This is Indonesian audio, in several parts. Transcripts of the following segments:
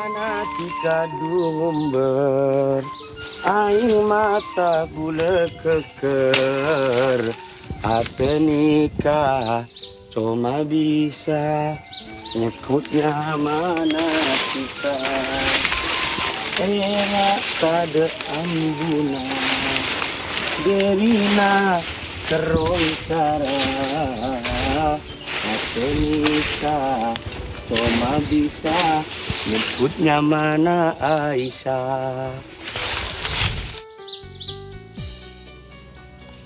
mana tika ngumber aing mata gula keker ate nikah cuma bisa nyebutnya mana tika enak kade ambuna derina keroisara ate nikah cuma bisa nyebutnya mana Aisyah.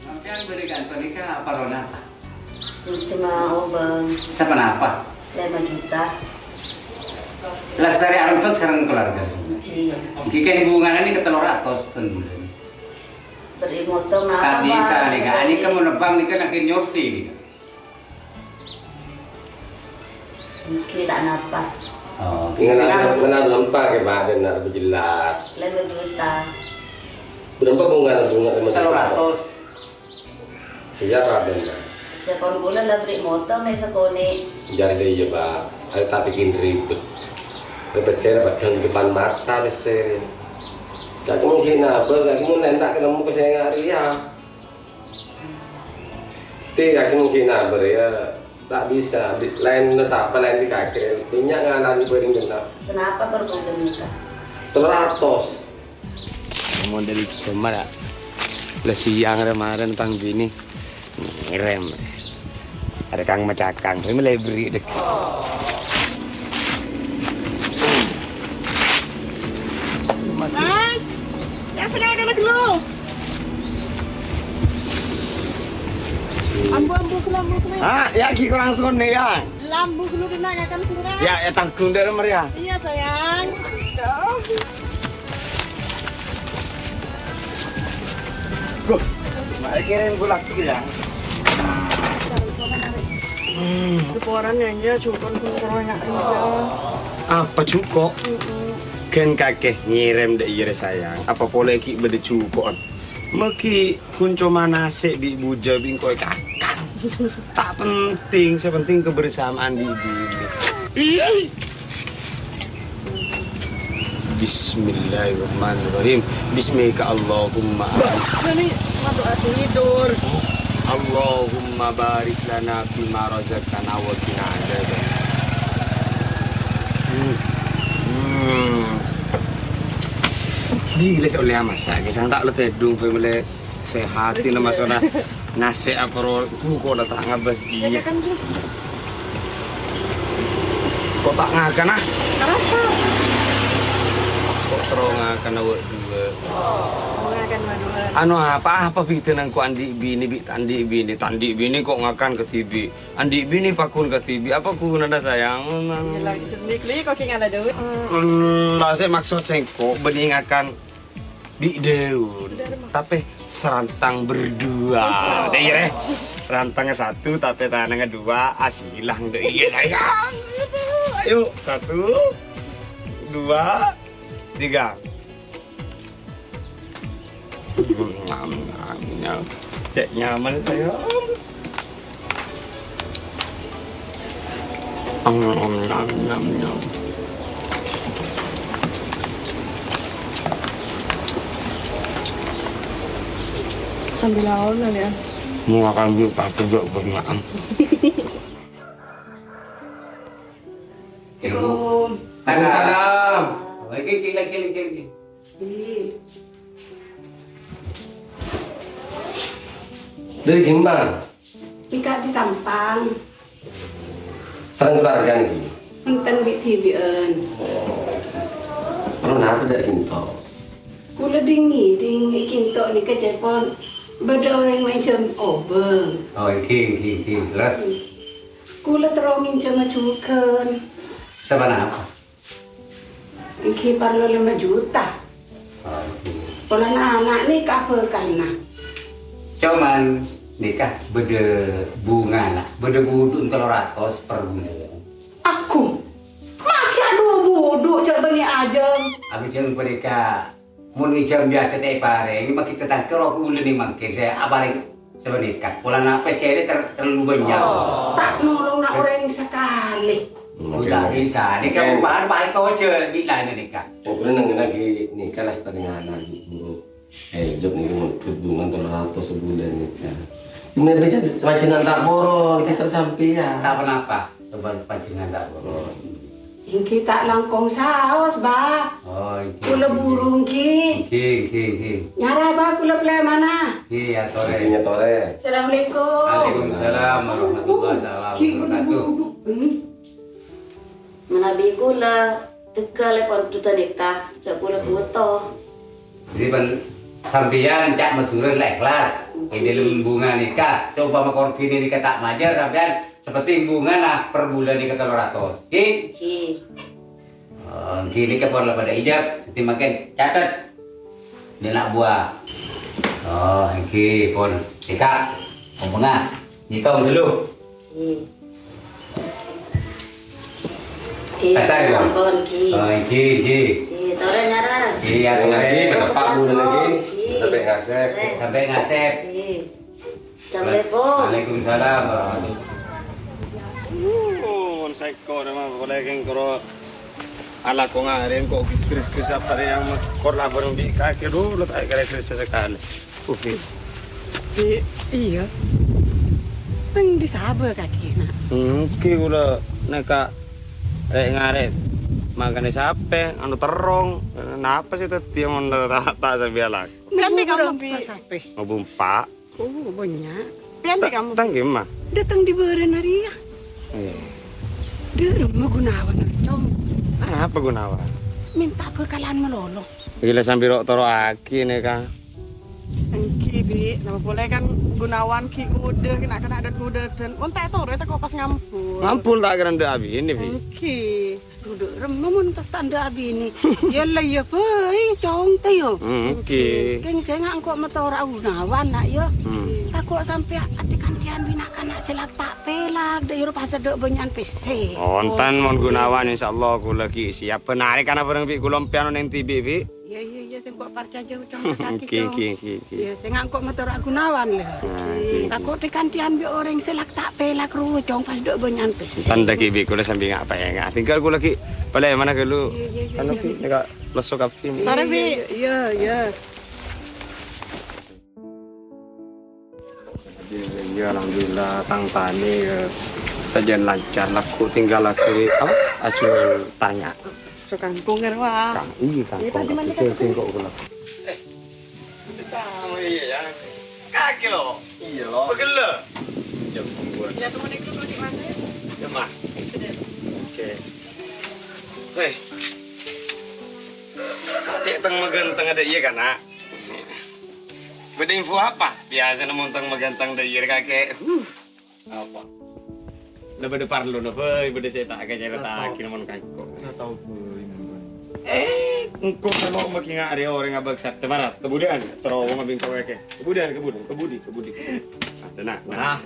Sampean berikan pernikah apa Rona? Cuma obeng. Siapa apa? 5 juta. Lestari Arempek sareng keluarga. Iya. Kiken hubungan ini ke 300 bulan. Beri motor nah. Tak bisa nih kak, ini kamu nebang nih kan akhir nyorfi nih. Kita napa? Oh, Mengenal lempak ya Pak, dan lebih jelas. 5 juta. Berapa bunga 300. Siapa benar? Sekon bulan lah beri motor nih sekoni. Jadi dia Pak, ada tak bikin ribet. Besar padang depan mata besar. Tak mungkin apa, tak mungkin tak ketemu kesayangan Arya. Tidak mungkin apa ya. Tak bisa, lain nasapa lain di kaki, minyak ngalami bering genap. Senapa berbulan nikah? 300. Mau dari cemar ya, lah siang kemarin pang bini ngirim. Ada kang macakang, tapi mulai beri dek. Mas, yang sedang ada dulu. Ambu kena. Ah, ya ki kurang sone ya. Lambu dulu kena ya kan kurang. Ya tanggung dari Maria. Iya sayang. Go. Mari kirim gulak ya. Seporan ya cukup kurangnya. Apa cukup? Ken kakek ngirim dek ire sayang. Apa boleh ki bede cukup? Meki kunco manasik di buja bingkoi kakak. Tak penting, sepenting kebersamaan di bini. Bismillahirrahmanirrahim. Bismika Allahumma Ini masuk tidur. Allahumma barik lana fima razaqtana wa qina adzaban. Gila sih oleh masak, kisah tak lo tedung, boleh sehati nama sona nasi apa roh, kok datang ngabas dia. Ya kan tuh. Kok tak ngakan ah? Kenapa? Kok terong ngakan awak dua. Mengakan madura. Anu apa bikin aku andi bini tandi bini kok ngakan ke TV. Andi bini pakun ke TV, apa ku nada sayang? Lagi sedikit kok ada duit. Lah saya maksud saya kok bening akan di daun, tapi serantang berdua. Deh ya, rantangnya satu, tapi tangannya dua, asilang deh iya sayang. Ayo 1, 2, 3. Cek nyaman sayang. Nyam. Sambil lawan kali ya. Mau makan dulu pakai juga bermaam. Waalaikumsalam. Lagi. Dari gimana? Ika di Sampang, Serang keluarga nih. enten bieun. Perlu apa dari kinto? Kula dingi kinto ni kecepon. Beda orang macam obeng. Oh, iki. Leres. Kula terongin cuma cuken. Siapa apa? Iki perlu 5 juta. Oh, iki. Pola anak ni kapekan nah. Cuman nikah beda bunga lah, beda buduk 300 per bulan. Aku maki aduh buduk cak bani aja. Habis jangan mereka mun jam biasa teh pare, ini mah kita tak kerok bulan ni mangke saya abare sebenarnya pola nafas saya terlalu banyak. Tak nolong nak orang sekali. Tak bisa. Ni kan bahan paling kau je bila ni nikah. Pokoknya nang lagi nikah lah setengah lagi buru. Job ni mau hubungan 300 sebulan nikah. Gimana bisa semacam tak boron kita sampai ya. Tak apa. Sebab pancingan tak boleh. Ingki tak langkong saos, bah. Oh, Kula burung ki. Ki. Nyara bah kula pelai mana? Ki ya tore. Kayaknya tore. Assalamualaikum. Waalaikumsalam warahmatullahi wabarakatuh. Menabi kula tegal lepon tuta nikah. Cak kula buto. Jadi pan sampeyan cak madura lek kelas. Ini dalam bunga nikah. Seumpama konfini nikah tak majar sampeyan seperti bunga lah per bulan nikah 300. Ki. Ki. Ki nikah pun lah pada ijab. Nanti makin catat. Dia nak buah. Oh, ki pun nikah. Bunga. Nikah dulu. Ki. Ki. Kasar ya? Ampun ki. Oh, ki. Ki. Tore nyara. Ki ya Lagi tore. berapa bulan lagi? Ki. Sampai ngasep. Sampai ngasep. Ki. Assalamualaikum. Waalaikumsalam warahmatullahi Mon seko nama boleh keng koro ala ko ngaren ko kis apa yang kor la barang di kaki dulu tak kira kris sekali. Oke. Iya. Teng disabar kaki nak. Ki gula neka ngaren makan siapa anu terong napa sih tadi yang tak sebiala Kan di kamu sampai. ngobumpa Oh, banyak. Kan di kamu tang gimana Datang di beren hari ya. Dia rumah Gunawan Arjong. apa gunawan Minta bekalan melolo. gila sambil rok toro aki nih kang Ki bi, nama boleh kan Gunawan ki udah kena ada udah dan unta itu reta kok pas ngampul. ngampul tak kira ndak abi ini bi Ki. Duduk remun pas tanda abi ni. Yalah ya pai cong tayo. ki Keng saya ngangkok motor Gunawan nak ya. Takut sampai adik kandian binakan nak selak tak pelak dari pas ada banyak PC. Ontan mon gunawan insyaallah kula ki siap penarik kana bareng bi kula piano ning tibi bi Ya saya kok parca jauh cong kaki ki Ya saya ngangkok motor Gunawan lah. Takut di kandian bi orang selak tak pelak ru cong pas ada banyak PC. tanda ki bi kula sambil ngapa ya nggak tinggal kula ki boleh mana ke lu anu ki nek lesok api Tare bi. Ya. ya alhamdulillah tang tani sajian lancar laku tinggal lagi apa acul tanya So kangkung kan wah. kang iya kang kecil tingkok kula iya ya kaki lo iya lo pegel jam kumpul Ya teman itu lagi masih. ya mah oke hei adik teng megenteng ada iya kan nak beda info apa biasa namun teng megenteng ada iya kakek apa udah beda parlo udah beda saya tak kayak cerita akhir namun kakek nggak tahu engkau kalau makin nggak ada orang ngabak sakit mana kemudian terowong ngabing kau kakek kemudian kebudi ada nak nah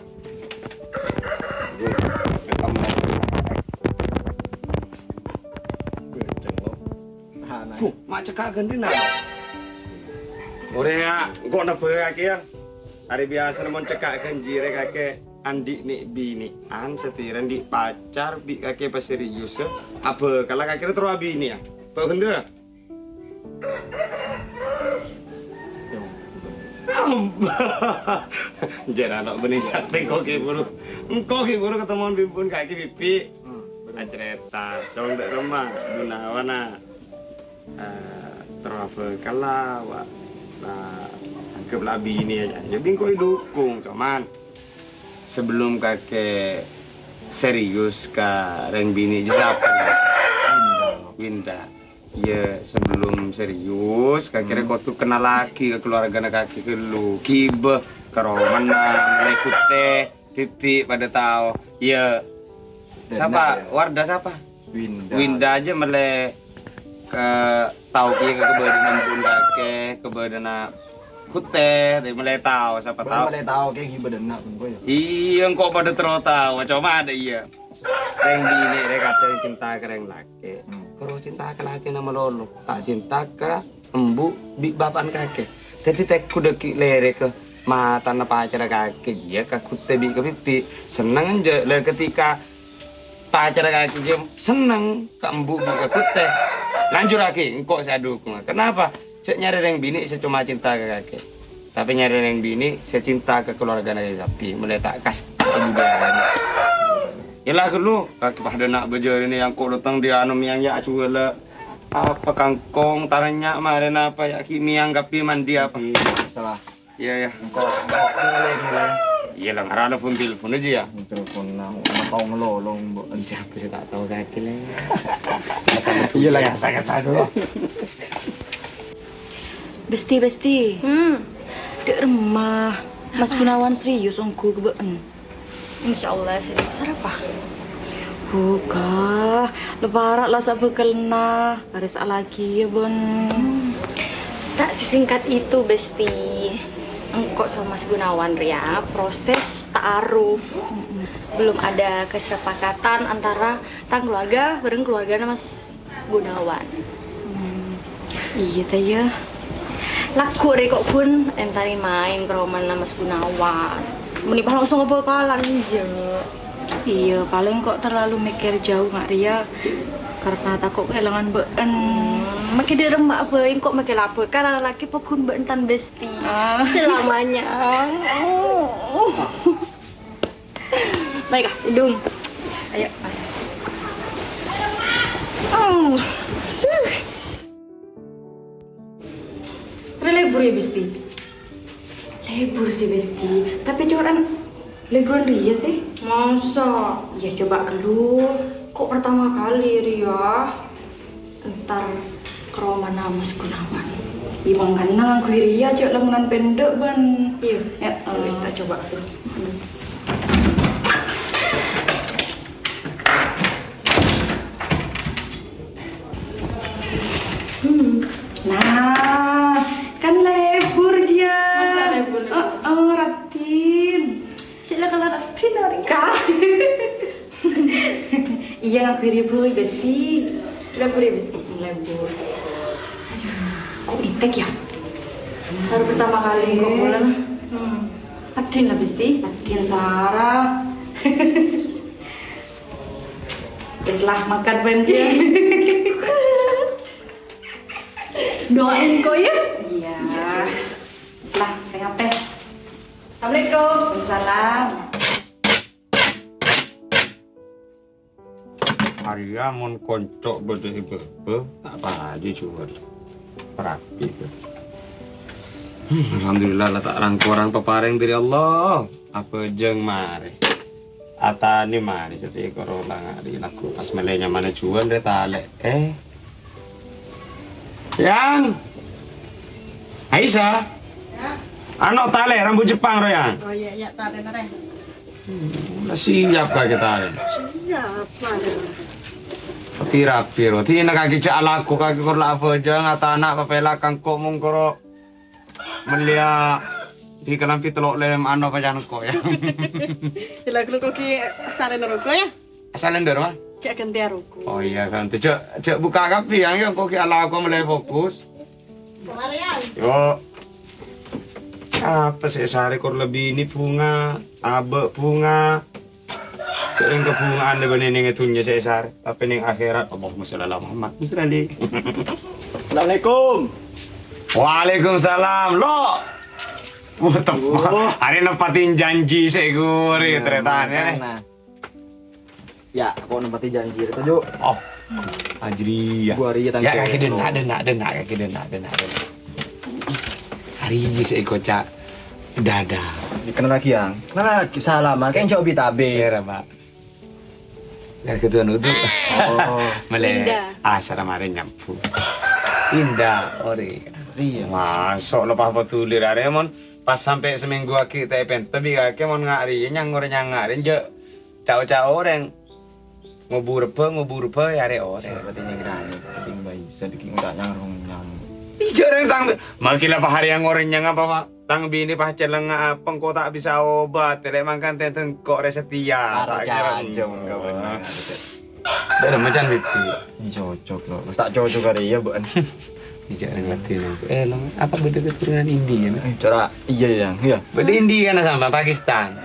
mak cekak ganti nak. Orang kok nak kakek ya? Hari biasa namun cekak ganjire kakek andi nih bini an setiran di pacar bi kakek pas serius ya. Apa kalau kakek terus bini ya? Pak Hendra. Jangan anak benih sate kok kiburu. Engkau kiburu ketemuan bimbun kaki pipi. Cerita, dong dek rumah Gunawan terapa kalah wak anggap labi ini aja jadi kau dukung cuman sebelum kakek serius ke reng bini siapa Winda ya sebelum serius kakek kau tuh kenal lagi ke keluarga kakek ke lu kibe keroman mulai kute pipi pada tahu ya siapa Wardah siapa Winda aja mulai ke tahu ki ke kebadan pun kakek kebadan kute dari mulai tahu siapa tahu mulai tahu kayak gimana nak pun iya kok pada terus tahu coba ada iya reng bini reng kata cinta ke reng laki kalau cinta ke laki nama lolo tak cinta ke embu bi bapan kakek jadi tek kuda ki lere ke mata na pacar kakek iya ke kute bi ke pipi seneng aja lah ketika pacar kaki je seneng kambu ikut teh. Lanjut lagi, engkau saya dukung. Kenapa? Cek nyari yang bini saya cuma cinta ke kaki. Tapi nyari yang bini saya cinta ke keluarga dari sapi. Mulai tak kas budaya. Yalah dulu kaki pada nak bejer ini yang kau datang dia anu yang ya cuela apa kangkong taranya kemarin apa ya miang kapi mandi apa. Salah. Iya ya. Engkau boleh gila. Iya lah, ngarana pun telepon aja ya. Telepon nang kau ngelolong, Mbok. Siapa sih tak tahu kaki lah. Iya lah, saya dulu. Besti. Dek remah. Mas Gunawan serius ongku kebeen. Insya Allah serius. Apa? Buka, lebarak lah sak bekelna. Karis lagi ya, Bon. Tak sesingkat itu, Besti. Engkau sama Mas Gunawan Ria, proses ta'aruf. Belum ada kesepakatan antara tang keluarga bareng keluarga Mas Gunawan. Iya teh ya. Laku deh kok pun entari main ke rumah Mas Gunawan. Menipah langsung ngebekalan aja. Iya, paling kok terlalu mikir jauh nggak Ria. Karena takut kehilangan been. Makin di rumah apa, kok makin apa? Karena laki pokun bentan Besti selamanya. Baiklah, hidung. Ayo. Libur ya Besti? Libur sih Besti. Tapi coran liburan Ria sih? Masa? Ya coba dulu. Kok pertama kali Ria? Ntar ke rumah Mas Gunawan. Ibang kana aku Ria cok lengan pendek ban. Iya. Ya, wis tak coba tuh. Nah, kan lebur dia. Masa lebur? Ratin. Sila kalau ratin orang kah? Iya aku Ria Besti. Lebur ya Besti? Lebur. Aduh, kok itek ya? Baru pertama kali kok pulang. Atin lah Besti. Atin Sarah. Wis lah makan banjir. Doain kau ya? Iya. Wis lah teh. Assalamualaikum. Waalaikumsalam. Arya mon koncok bede ibe apa aja cuman rapi ke. Alhamdulillah lah tak rangkorang pepareng dari Allah. Apa jeng mare. Atani mari setiap corona ngari laku pas melenya mana cuan deh tale. Yang Aisyah. Ano tale rambut Jepang royang. Oh iya, tadi nare. Udah siap kah kita? Siapa? Tapi rapi roti nak kaki cak alaku kaki kor lah apa aja ngata anak papela kangkok mungkoro melia di kelampi telok lem ano pajan ko ya. Sila kalau kau ki sare neroko ya? Asalen der mah. Kayak ganti aroko. Oh iya kan tu cak buka kapi yang kok ki alaku mulai fokus. Kemarian. Yo. Apa sih sehari kor lebih ini bunga, abe bunga. Sering kebungaan di benih ngetunya saya sehari. Tapi ning akhirat Allahumma sholli ala Muhammad. Musrali. Assalamualaikum. Waalaikumsalam. Lo. Hari nempatin janji seguri ternyata ya. Ya, aku nempati janji itu Jo. Oh. Ajri ya. Gua Ria tangke. Ya kaki denak kaki denak. Hari ini saya kocak dada. Dikenal lagi yang. Kenal lagi salaman kan coba bitabe. Bera, Pak. Gak ketuan uduk. Oh. Mele. Indah. Asal kemarin nyampu. Indah, ori. Ria. Masuk lepas betul Remon pas sampai seminggu aki tepen tapi kaki mon ngari nyangor je cao orang ngubur pe yare orang. Berarti nyegrani, berarti bayi sedikit enggak nyang. Ijo orang tang makila hari yang orangnya ngapa Pak? Tang bini pas celeng pengko tak bisa obat, tidak makan tenten kok resetia. Aja enggak benar. Ada macam itu. Ini cocok loh. Mas tak cocok kali ya, Bu. Ijo orang Latin. Apa beda keturunan India? Cara iya yang, iya. Beda India sama Pakistan.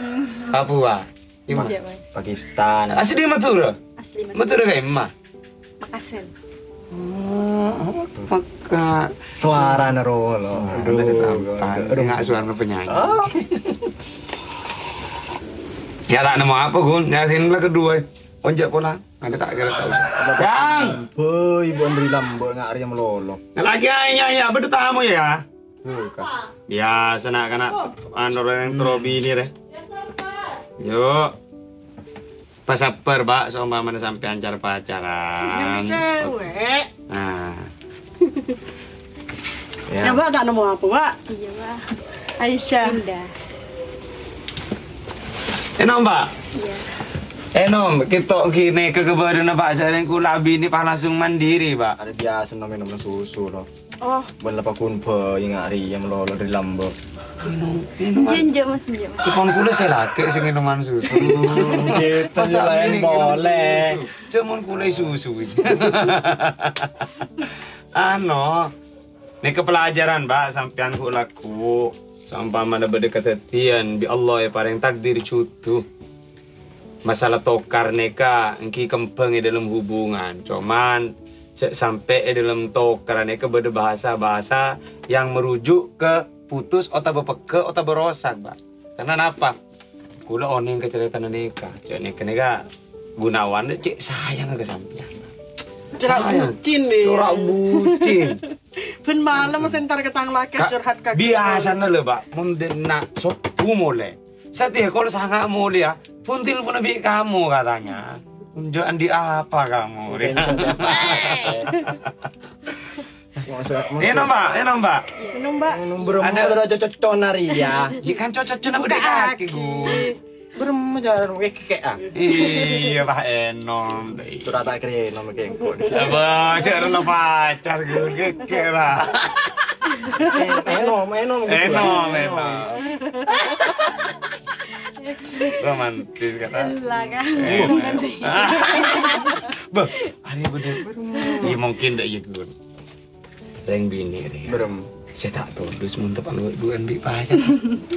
Papua. Iya, Mas. Pakistan. Asli di Madura. Asli Madura. Betul kayak emak. Makassar. Maka Suara nerolo. aduh, nggak suara penyanyi. Ya tak nemu apa Gun? Nyasin lah kedua. Onjak pola. Ada tak kira tahu. Yang. Boy, ibu beri lambo ngak Ria melolo. Lagi ya beda tamu ya. Suka. Ya, sana kana anu yang trobi ini deh. Yuk. Pasaper, Pak, soalnya mana sampai ancar pacaran. Cewek. Nah. Ya, Mbak tak nemu apa, Mbak? Iya, Mbak. Aisyah. Indah. Enom, Pak. Iya. Enom, kita kini kekebadan Pak Jaring kulabi ini Pak langsung mandiri, Pak. Ada biasa minum susu loh. Oh, Ben lepas kun pe ngak Ria melolo dari lambo. Minuman. Jenjak Mas, jenjak Mas. Sepon kula saya laki sing minuman susu. Gitu Masa lain ini boleh. minum susu? Cuman kula susu ini. Ano, ini kepelajaran, Mbak, sampean laku. Sampai mana berdekat hatian, bi Allah ya pareng takdir cutu. Masalah tokar neka, engki kempeng dalam hubungan. Cuman sampai dalam tokar neka beda bahasa-bahasa yang merujuk ke putus atau bepeke atau berosak, Mbak. Karena apa? Kula oning keceritaan neka, cek neka Gunawan cek sayang ke sampean. cerak bucin nih. Cerak bucin. Ben malam sentar ketang laki curhat kaki. Biasa lho, Pak. Mun nak sopu mole. Setih kalau sangat mole ya. Puntil pun lebih kamu katanya. Unjuk andi apa kamu? Enak, Mbak. Enak, Mbak. Minum, Mbak. Ada cocok Ria. Ya kan cocok cuna udah kaki, Gun. Berem jalan kekek ah. Iya, Pak Enom. Sudah tak kira nomor kengkok. Apa, cek rela pacar Gun kekera. Enom. Enom. Romantis kata. Lah kan. Bah, hari bener. Iya mungkin dah iya Gun. Sering bini deh. Berem. Saya tak tahu, dus muntah bukan bi pacar.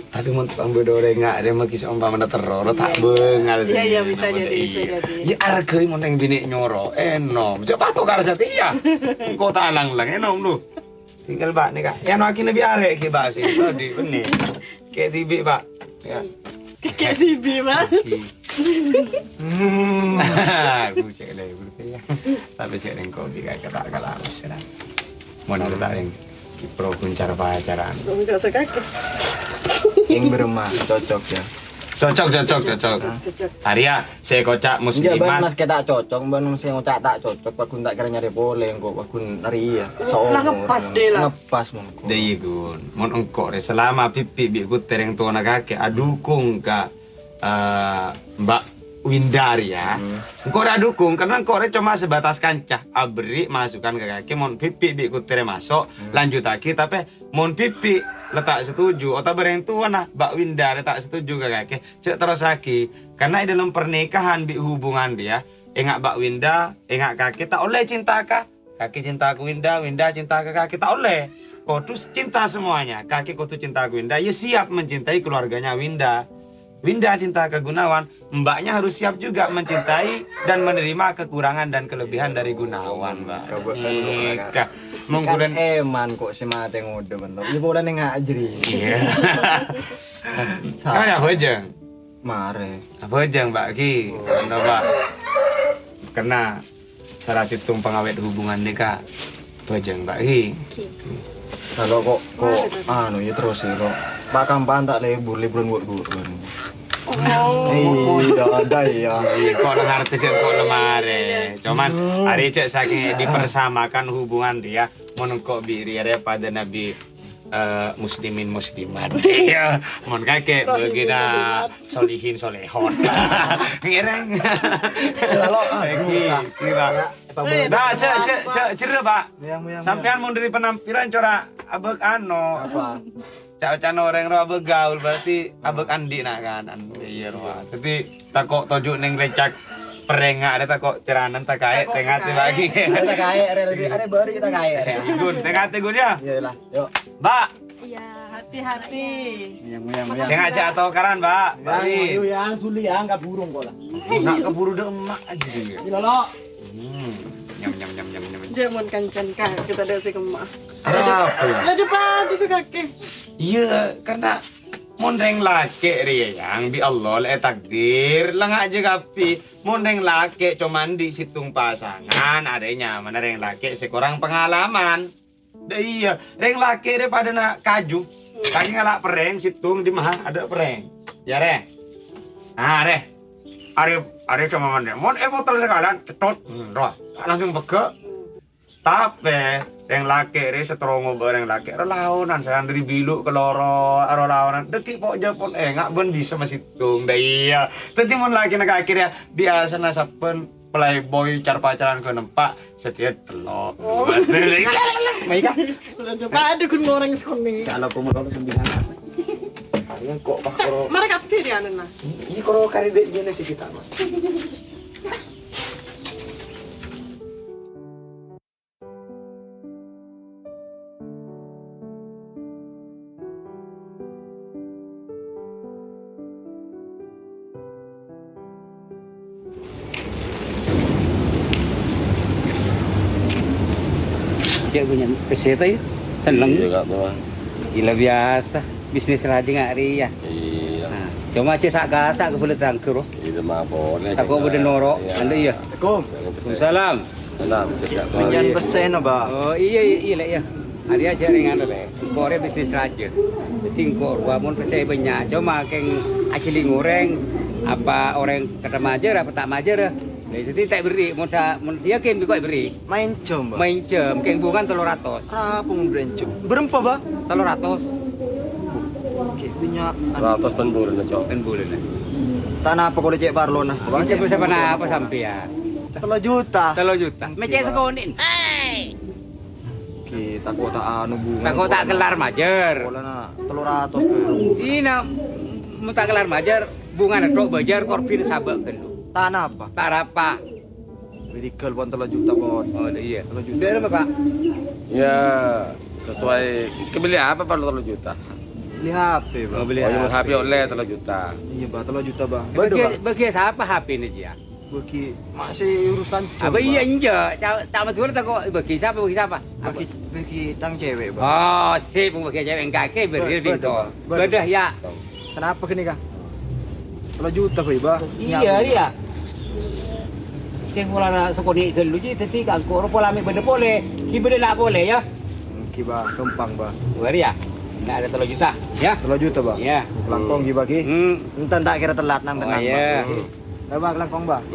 Tapi muntah bedore nggak ada maki umpama mana teror tak bengal sih. Iya, bisa jadi. Ya argoi mau neng bini nyoro, enom. Coba tuh karena setia. Kau tak lang enom lu. Tinggal Pak nih Kak. Yang makin lebih arek ki Pak sih. Tadi benih. Kayak tibi Pak. Ya. Kayak TV, Mbak. Aku cek deh ya. Tapi cek neng kopi kayak kata habis ya. Mau nang tak neng pro kuncar pacaran. Enggak usah kaki. Yang beremah cocok ya. Cocok. Arya, saya kocak Iya ban musliman. mas kita cocok, ban mas yang ngocak tak cocok, pakun tak kira nyari boleh, kok pakun Ria. Lah ngepas deh lah. Ngepas mongko. Dei gun, mon engkok re selama pipi bi ku tereng tuana kakek adukung ka Mbak Windari ya. Engkau dah dukung karena engkau cuma sebatas kancah abri masukkan ke kaki mon pipi bi ku tereng masuk lanjut lagi tapi mon pipi letak setuju atau bereng tuana Mbak Windari tak setuju ke kaki cek terus lagi karena dalam pernikahan bi hubungan dia engak Mbak Winda engak kaki tak oleh cinta kaki cinta ke Winda cinta ke kaki tak oleh. Kau tuh cinta semuanya, kaki kau tuh cinta ke Winda, ya siap mencintai keluarganya Winda. Winda cinta ke Gunawan, mbaknya harus siap juga mencintai dan menerima kekurangan dan kelebihan dari Gunawan, Mbak. Nikah. Kan eman kok si mate ngode bentuk. Ibu udah nengak ajri. Iya. Kamu apa jeng? Mare. Apa jeng, Mbak Ki? Mbak. Karena salah satu pengawet hubungan nikah. Apa jeng, Mbak Ki? Kalau kok anu ya terus ya kok. Pak kampanye tak liburan buat gue. Iya, ada ya. Kok ngerti sih kok lemare. Cuman hari cek saking dipersamakan hubungan dia menengkok biri pada Nabi muslimin muslimat. Iya, mon kakek begina solihin solehon. Ngireng. Kalau Nah, cek Pak. Sampean mau dari penampilan corak abek ano. apa? Cak orang roh begaul berarti abek Andi nak kan. Iya roh. Tapi takok tojuk neng lecak perengak ada takok ceranan tak kae tengah lagi. Kita kaya, ada baru kita kaya. Gun tengah gun ya. Iyalah, yuk. Mbak, Iya. hati-hati. Yang Saya ngajak atau karan, Mbak. ayo yang tuli yang enggak burung kok lah. Nak keburu deh emak aja dia. Lolo. Nyam nyam nyam nyam nyam. Jangan kancan kah kita ada si kemah. Apa ya? Lah depan tu kaki. Iya, karena mondeng laki yang bi Allah le takdir lang aja kapi mondeng laki cuman di situng pasangan adanya mana reng laki sekurang pengalaman. Iya, reng laki daripada nak kaju ngalak pereng situng di mah ada pereng. Ya re. Ah re. Are cuma mondeng. Botol sekalan cetot. Roh. Langsung beke. Tapi yang laki re setrongo bareng laki lawanan saya andri bilu ke loro aro lawanan deki pok japon ngak ben bisa masitung dah iya tadi mon laki nak akhirnya biasa nasapen playboy car pacaran ke nempak setiap telok Maika. Lah depan ada kun orang sekoni. Kalau kamu sembilan. Kalian kok pak koro. Mereka kiri anak. Ini koro kari dek jenis kita mah. Dia punya peserta ya, seneng. Iya kak tuh. Gila biasa, bisnis raja nggak ria. Iya. Nah, cuma aja sak gasak ke boleh tangkur. Itu mah boleh. Aku boleh norok, anda iya. Waalaikumsalam. Salam, siap. Penyan pesen apa? Oh iya lah ya. Ada aja ringan deh. Kore bisnis raja. Jadi kor, wamun pesai banyak. Cuma keng acili ngoreng apa orang kata majer apa tak majer. Jadi tak beri, mun yakin kok beri. Main jam, Mbak. Main jam, keng bungan 300. Apa mau berencam? Berempa, Mbak? 300 Oke, punya 100 pen bulan aja. kan bulan. tanah apa kalau cek Barlona? Bang cek bisa mana apa sampean? 3 juta. 3 juta. Mecek sekonin. Kita kota anu bunga. Tak kok tak kelar majer. Bolana 300. Ina mau tak kelar majer, bunga tok bajar korbin sabek kan. Tanah apa? Tarapa. Medical pun 3 juta pun. Oh iya. 3 juta. Dari apa, Pak? Ya, sesuai kebeli apa Pak 3 juta? Beli HP, Bang. Oh, beli Oh, yang HP oleh 3 juta. Iya, Bang, 3 juta, Bang. Bagi siapa HP ini dia? Bagi masih urusan Apa iya inja? Tak betul tak kok bagi siapa? Bagi tang cewek, Bang. Oh, sip bagi cewek engkake beri dito. Bedah ya. Kenapa gini, Kak? 3 juta, Bang. Iya, iya. Keng wala na sekoni ke lu ji teti ka ko pola mi bede boleh. Ki bede nak boleh ya. Kiba kempang, Bang. Wari ya. Nak ada 3 juta ya. 3 juta, Bang. Iya. Langkong gi bagi. Entar tak kira telat nang tenang. Oh, iya. Bang, langkong, Bang.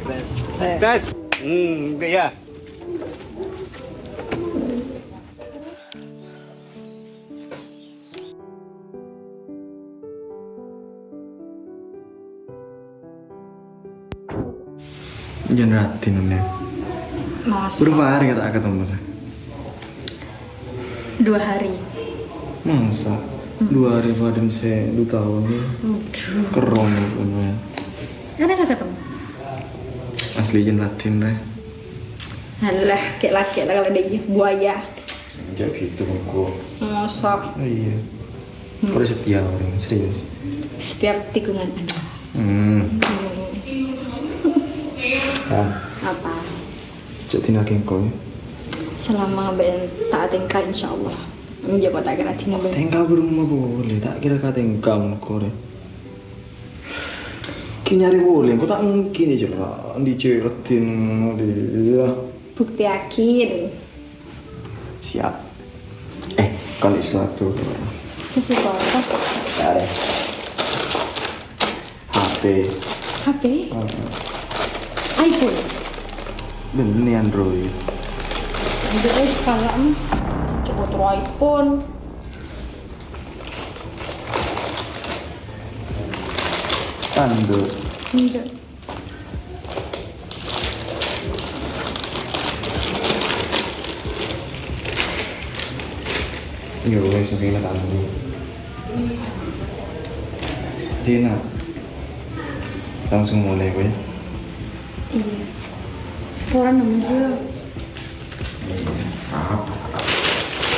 Beset. Tes. Ya. Jenratin ya. Masa Berapa hari kita ketemu? 2 hari. Masa? 2 hari pada saya 2 tahun ya. Kerong ya punya. Ada nggak ketemu? Asli jenratin deh. Alah, kayak laki lah kalau dia buaya. Kayak gitu kok. Masa Oh iya. Kau setia orang serius. setiap tikungan ada. Apa? Jadi nak kau. Selama ben tak tingkah insya Allah. Menjaga tak kena tinggal ben. Tengkau berumah boleh. Tak kira kata tengkau kau deh. Kini nyari boleh. Kau tak mungkin aja lah. Diceretin dia. Bukti yakin. Siap. Kali suatu. Kesuka apa? Ada. HP. HP? iPhone. Bener Android. Jadi sekarang coba terus iPhone. Tanda. Enggak. Ya boleh sampai nak tamu. Dina. Langsung mulai gue. Iya. Sekolah nama siapa? Apa?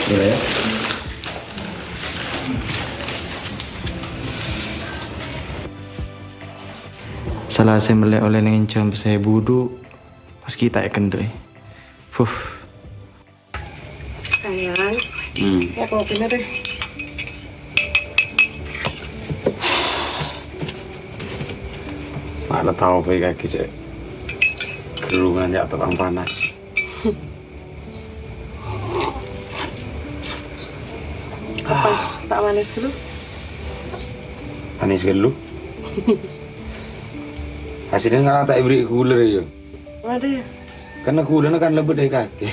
Boleh ya? Salah saya melihat oleh ngencam saya budu pas kita kendai. Sayang, kayak kopinya deh. Mana tahu baik kaki cek. Kerungan ya tukang panas. Pas tak manis dulu. Panis gelu. Hasilnya nggak tak beri cooler ya. Ada ya? Karena cooler kan lebih dari kaki.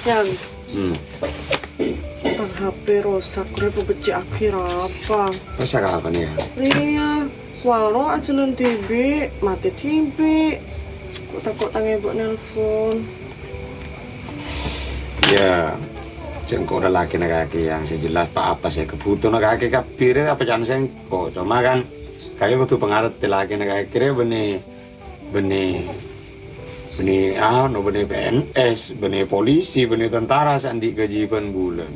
Yang Hmm. tentang HP rusak, gue becek akhir apa? Masa kapan ya? Iya, walau aja nanti mati TV. Kok takut tangan ibu nelpon. Ya, cengkok udah laki nak kaki yang sejelas apa saya kebutuhan nak kaki kapir apa jangan sengkok. Cuma kan kaki kudu pengaruh laki nak kaki kira benih benih PNS, benih polisi, benih tentara sandi gaji per bulan.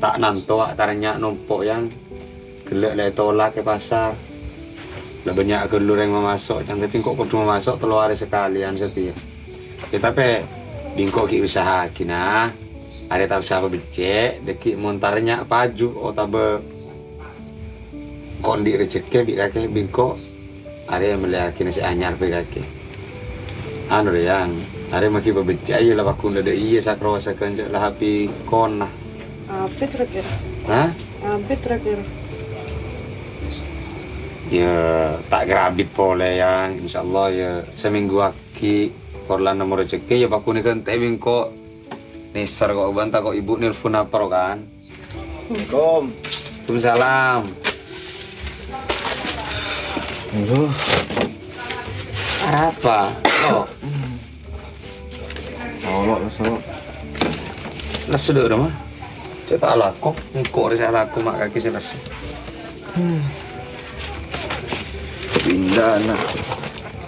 Tak nanto taranya numpuk yang gelek le tolak ke pasar. Lah banyak gelur yang memasok, jangan tapi kok kudu memasok telur hari sekalian setia. Ya tapi bingkok ki usaha kina. Ada tahu siapa becek, deki montarnya paju, tabe kondi rezeki bi kaki bingkok. Ada yang melihat kina si anyar bi kaki. Anu yang ada maki becek aja lah bakun ada iya sakro sakan lah hapi kona. Apa terakhir? Hah? Apa terakhir? Ya tak gerabit pole yang insyaallah ya seminggu aki korlan nomor rezeki ya bakun kan teh bingkok. Nisar kok bantah kok ibu nelfon apa kan? Assalamualaikum. Waalaikumsalam. Aduh, Apa? Oh, tolok so. lah sudah rumah. Cetak laku, engkau rasa laku mak kaki selesai. Windana.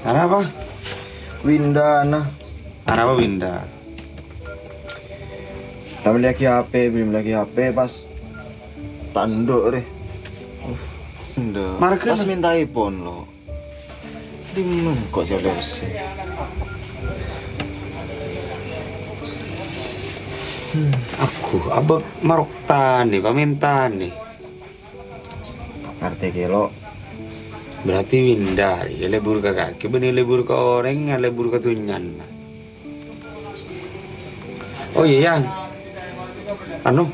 Apa? Windana. Apa winda? Tak beli lagi HP pas tanduk deh. Marga Pas lah. minta iPhone lo. Dimana kok selesai? Aku, abang marok tani, pamintan nih. Ngerti kilo. Berarti winda, ya lebur ke kaki, benih lebur ke orang, ya lebur ke tunyan. Oh iya yang, anu,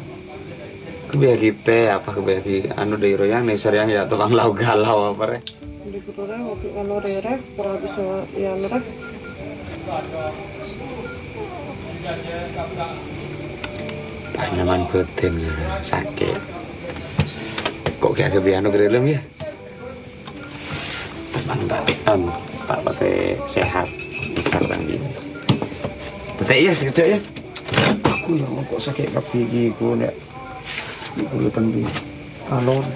kebiak kita apa kebiak anu dari royang nih yang ya tukang lau galau apa re? Di kuturnya ngopi kalau rere, kalau bisa ya merah. Panyaman beten sakit. Kok kayak kebiak anu gerelem ya? Mantap, tak pakai sehat besar dan gini. Betul ya sekejap ya. Aku yang kok sakit kaki giku nek. Di bulutan di kalon.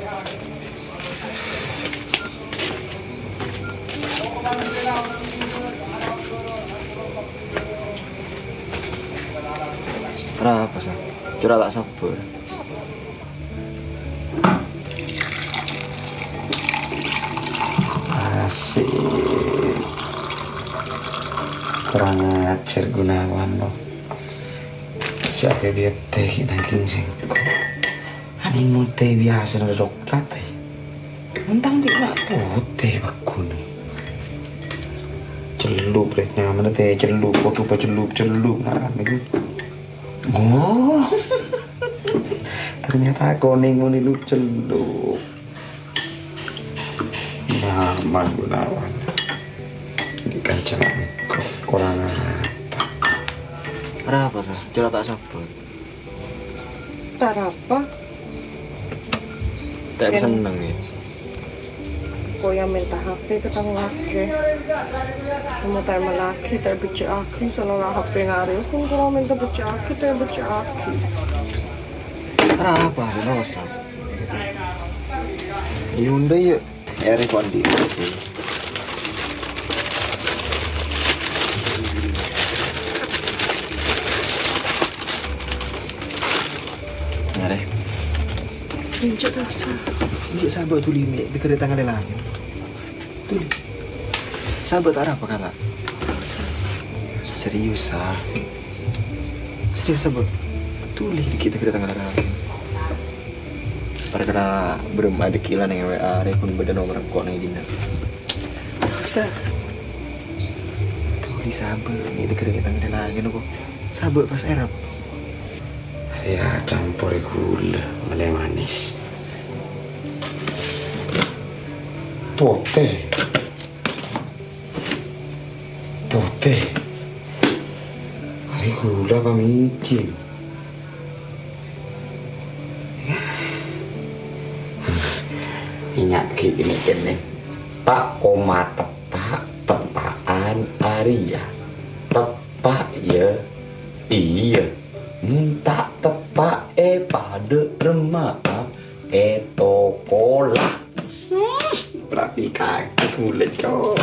Kenapa sih? Curah tak sabar. Asik. Kurang ajar Gunawan lo. Siapa dia teh nangking singko. Ani mau teh biasa na dokter teh. Mentang di nak putih bakun. Celup rek nyaman teh celup foto pa celup ngaran itu. Oh. Ternyata koning ngoni lu celup. Nyaman Gunawan. Ini kancang kurang apa? Kenapa sih? Curah tak sabar. Tak apa, Tak seneng ya. kok yang minta HP ke tang laki. Kamu tak laki, tak becek aki, selalu HP ngari. Kalau minta becek aki, tak becek aki. Kenapa? Kenapa? Yunda ya. Eri kondi. Ngare. Pinjak dosa. Ini sahabat tu limi di kereta ngale langit. Tuli. Sahabat arah apa kakak? Serius Serius sahabat. Tuli kita kedatangan arah. Karena belum ada kilan yang WA, rekun beda nomor kok nang dina. Sa. Tuli sahabat, ini kedatangan lagi nopo. Sahabat pas Arab. Ya campur gula, meleh manis. Pote. Hari gula apa micin? Ingat gini kene. Pak koma tepaan Arya. Tepak ya. Iya. Minta tepak pada remaaf tokolah. Berarti kaki kulit kau.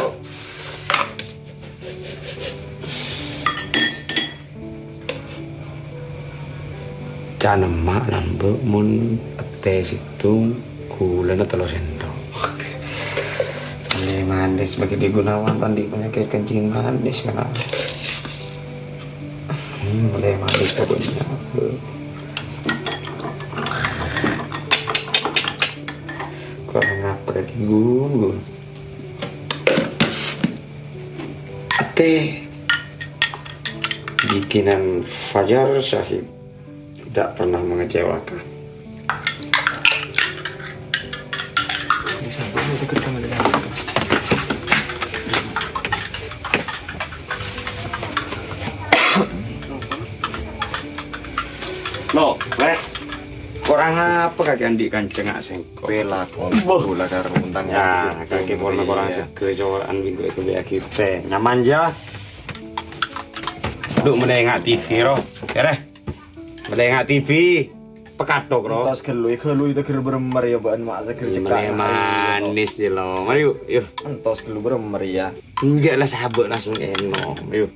Jangan mak nambah mun tes itu gulanya 3 sendok. Ini manis bagi di Gunawan tadi punya kayak kencing manis kan. Mulai manis pokoknya. Kurang apa lagi gun. Teh bikinan Fajar Syahid tidak pernah mengecewakan. Ini sahabat itu kedatangan dengan Lo, kurang apa kaki andi kanceng sengkok? bela kombo lah karo untangnya. Ya, kaki bola kurang seke cowaan minggu itu biar kita nyaman aja. Duk menengok TV roh, ya menengok TV, pekatok roh. Tas kelui itu ker beremar ya ban mak ker cekak. Manis je lo, mari yuk. Entos kelu beremar ya. Enggak lah sahabat langsung enak, yuk.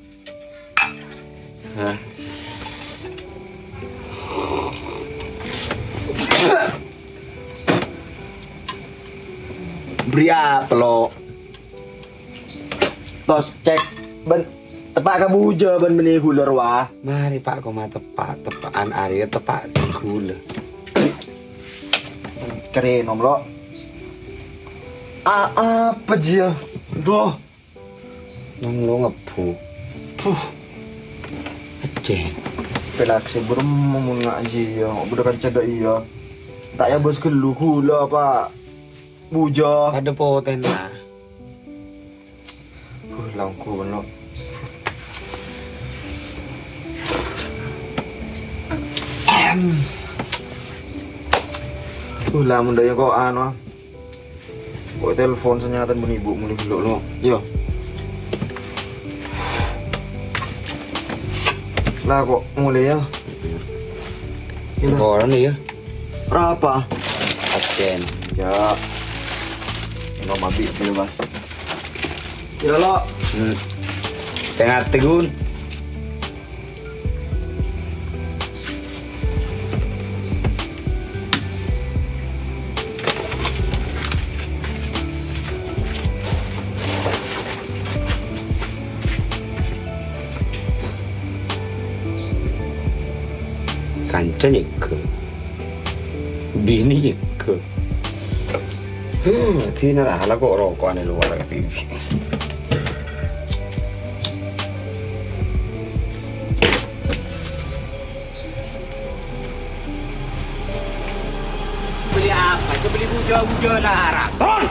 Beri apa lo? Tos cek ban tepak kabuja ban beni gula wah. Mari Pak kau mah tepaan Arya tepak gula. Keren om lo. Apa dia? Doh. Nang lo ngepu. Aceh. Pelaksi berem ngaji ya, budak cedek iya. Tak ya bos kelu gula apa? Buja. Ada poten lah. Langku lo. Lah mun daya kok anu. Kok telepon senyatan mun ibu mulai dulu lo. Yo. Lah kok mulai ya? Orang nih ya. Berapa? Aceh. Ya. Enggak mabik bebas. Kira lo. Tengah tegun. Kancanya ke bini ke tina lah kok rokokan di luar TV. Beli apa? Itu beli bujo-bujo narang. Turun!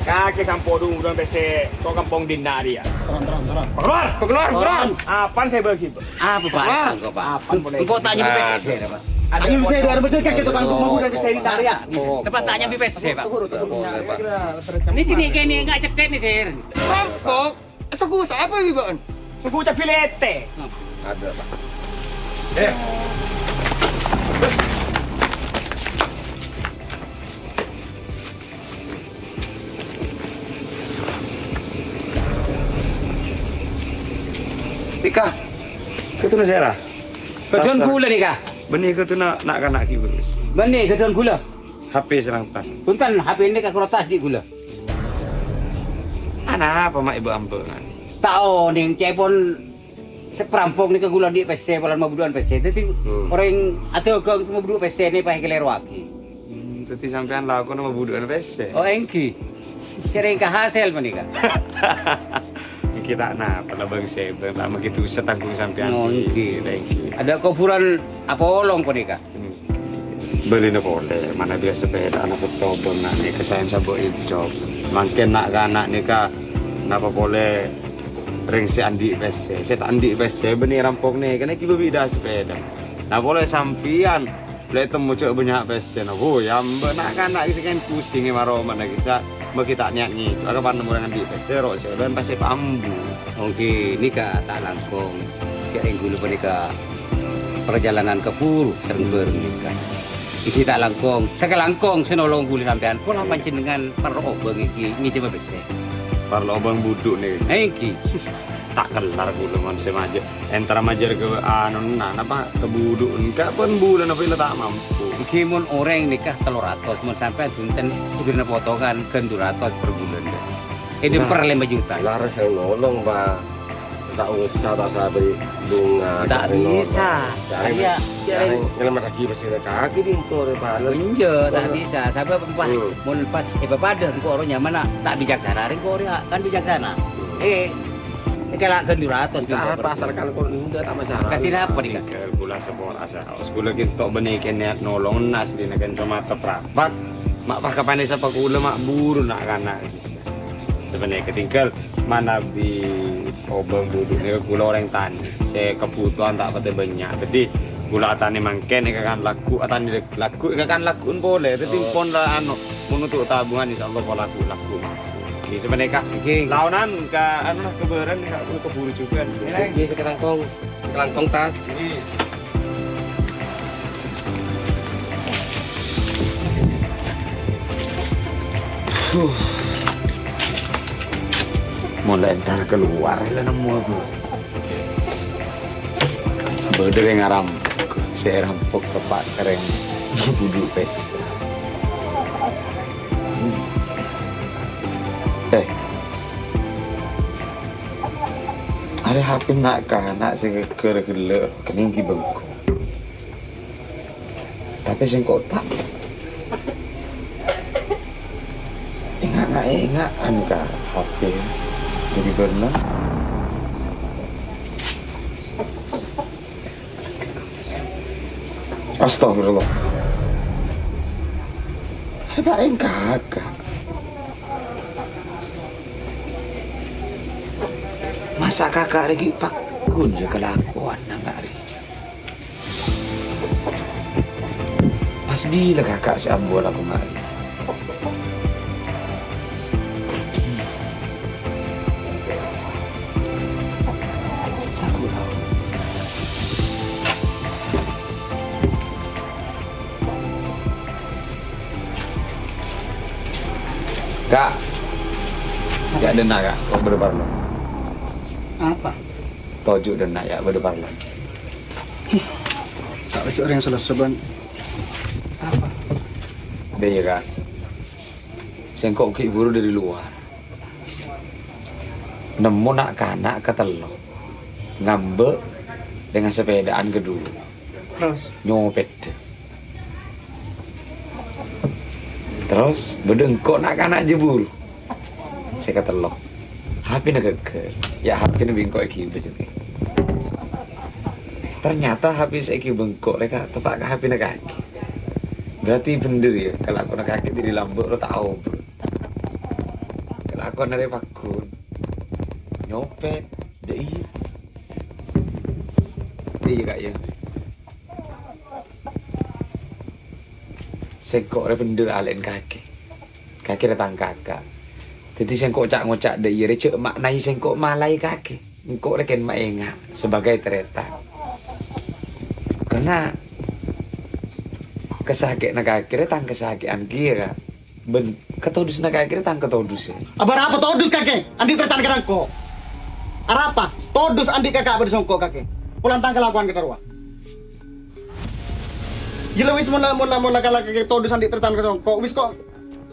Kaki sampo dulu dan PC kau kampung Dinda dia. Keluar. Apaan saya bagi? Apa Pak? Apaan boleh? Engkau tanya BPS. Ada yang saya luar betul kan kita kampung mau dan bisa Dinda dia. Tepat tanya BPS Pak. Ini kini enggak ceket nih Sir. Kampung? Suku siapa ini Bang? Suku Capilete. Ada Pak. Ika, itu na Sarah. Kejuan gula nih kah? Benih ke tu nak kanak ki berus. Benih kejuan gula. HP serang tas. Punten HP ini kak tas di gula. Ana apa mak ibu ambe kan? Tahu nih cepon seperampok nih ke gula di PC bulan mau buduan PC. Jadi orang atau gang semua budu PC ini pakai kelerwaki. Jadi sampean lakukan sama buduan PC. Oh engki. Sering ke hasil menikah. Kita pada bang Sebe lama gitu setanggung sampean. Oh, engki. Thank you. Ada kuburan apa olong menikah. Beli na boleh, mana dia sepeda anak petobong nak ni kesayan sabo job. Makin nak anak ni ka, napa boleh ring si Andi PC. Saya tak Andi PC beni rampok ni, kena kiba bida sepeda. Nah boleh sampian, boleh temu cok banyak PC. Nah, yang nak anak kisah pusing ni maro mana kisah. Bagi tak niat ni, agak pandang orang Andi PC, rok cok dan pasti pambu. Oke, ini kak tak langkong. Kira dulu menikah perjalanan ke Puru sering bernikah. Isi tak langkong, saya langkong senolong guli sampean. Kau lah pancen dengan parlo obeng iki, ini coba besi. Parlo obeng buduk nih. Iki, tak kelar gula man semaja. Entara majar ke anu apa ke buduk enggak pun bulan apa ila tak mampu. iki mun orang nikah 300, mun sampean sunten ibirna potongan kan 200 per bulan. Ini per 5 juta. Laras yang nolong, Pak. Tak usah tak usah beri bunga. Tak bisa. Saya ngelamat kaki pasti kaki bintur Pak. Enjo, tak bisa. Sampai pas mun pas papada engko orang nyaman tak bijaksana. Engko orang kan bijaksana. Kalau kan 200 Kita pasarkan kok enggak tak masalah. Katina apa nih? Kel gula sepor asa. Gula kita benikin niat nolong nas di nakan cuma teprapat. Mak pak kapan sa pagula mak buru nak kana bisa. Sebenarnya ketinggal mana di obeng buduk ni gula orang tani. Saya kebutuhan tak pada banyak. Jadi gula tani mangken ikan laku, tani laku ikan lakuun boleh. Jadi pon lah anu menutup tabungan insyaallah pola laku. Di sebenarnya kak, launan ke anu keberan kak keburu juga. Ini sekarang tong tat. Mulai entar keluar lah nemu aku. Beder yang ngaram, saya rampok tepat kering buduk pes. Ada HP nak nak saya kergele kening ki bengko. Tapi sing kotak. Ingat anka HP jadi benar. Astagfirullah. Ada yang kakak. Masa kakak lagi pakun je kelakuan nak hari. Pas bila kakak si Ambo lah kemarin. Kak, ya dena kak, kau berdebar lo. Apa? Tojuk dena ya berdebar lo. Tak ada orang yang selesai ban. Apa? Dia kak, sengkok ke buru dari luar. Nemu nak kanak ketelo, ngambek dengan sepedaan kedua. Terus? Nyopet. Terus bedengkok nak kanak jebul. Saya kata lo, HP nak geger. Ya HP nak bengkok iki begitu. Ternyata HP saya iki bengkok mereka tepak ke HP nak kaki. Berarti bener ya kalau aku nak kaki di lambuk lo tahu. Kalau aku nari pakun nyopet, deh iya kak ya. Sengkok ada benda alen kaki datang kakak. Jadi sengkok ngocak deh ya recek maknai sengkok malai kaki. Engkau reken mak enga sebagai tereta. Karena kesakit nak kaki datang kesakitan kira. Ben ketodus nak kaki datang ketodus. Abar apa todus kakek? Andi tertan kerangko. Arapa? Todus andi kakak bersongkok kakek. Pulang tanggal lakuan kita ruang. Gila wis mula kalau kayak todo sandik tertan kok wis kok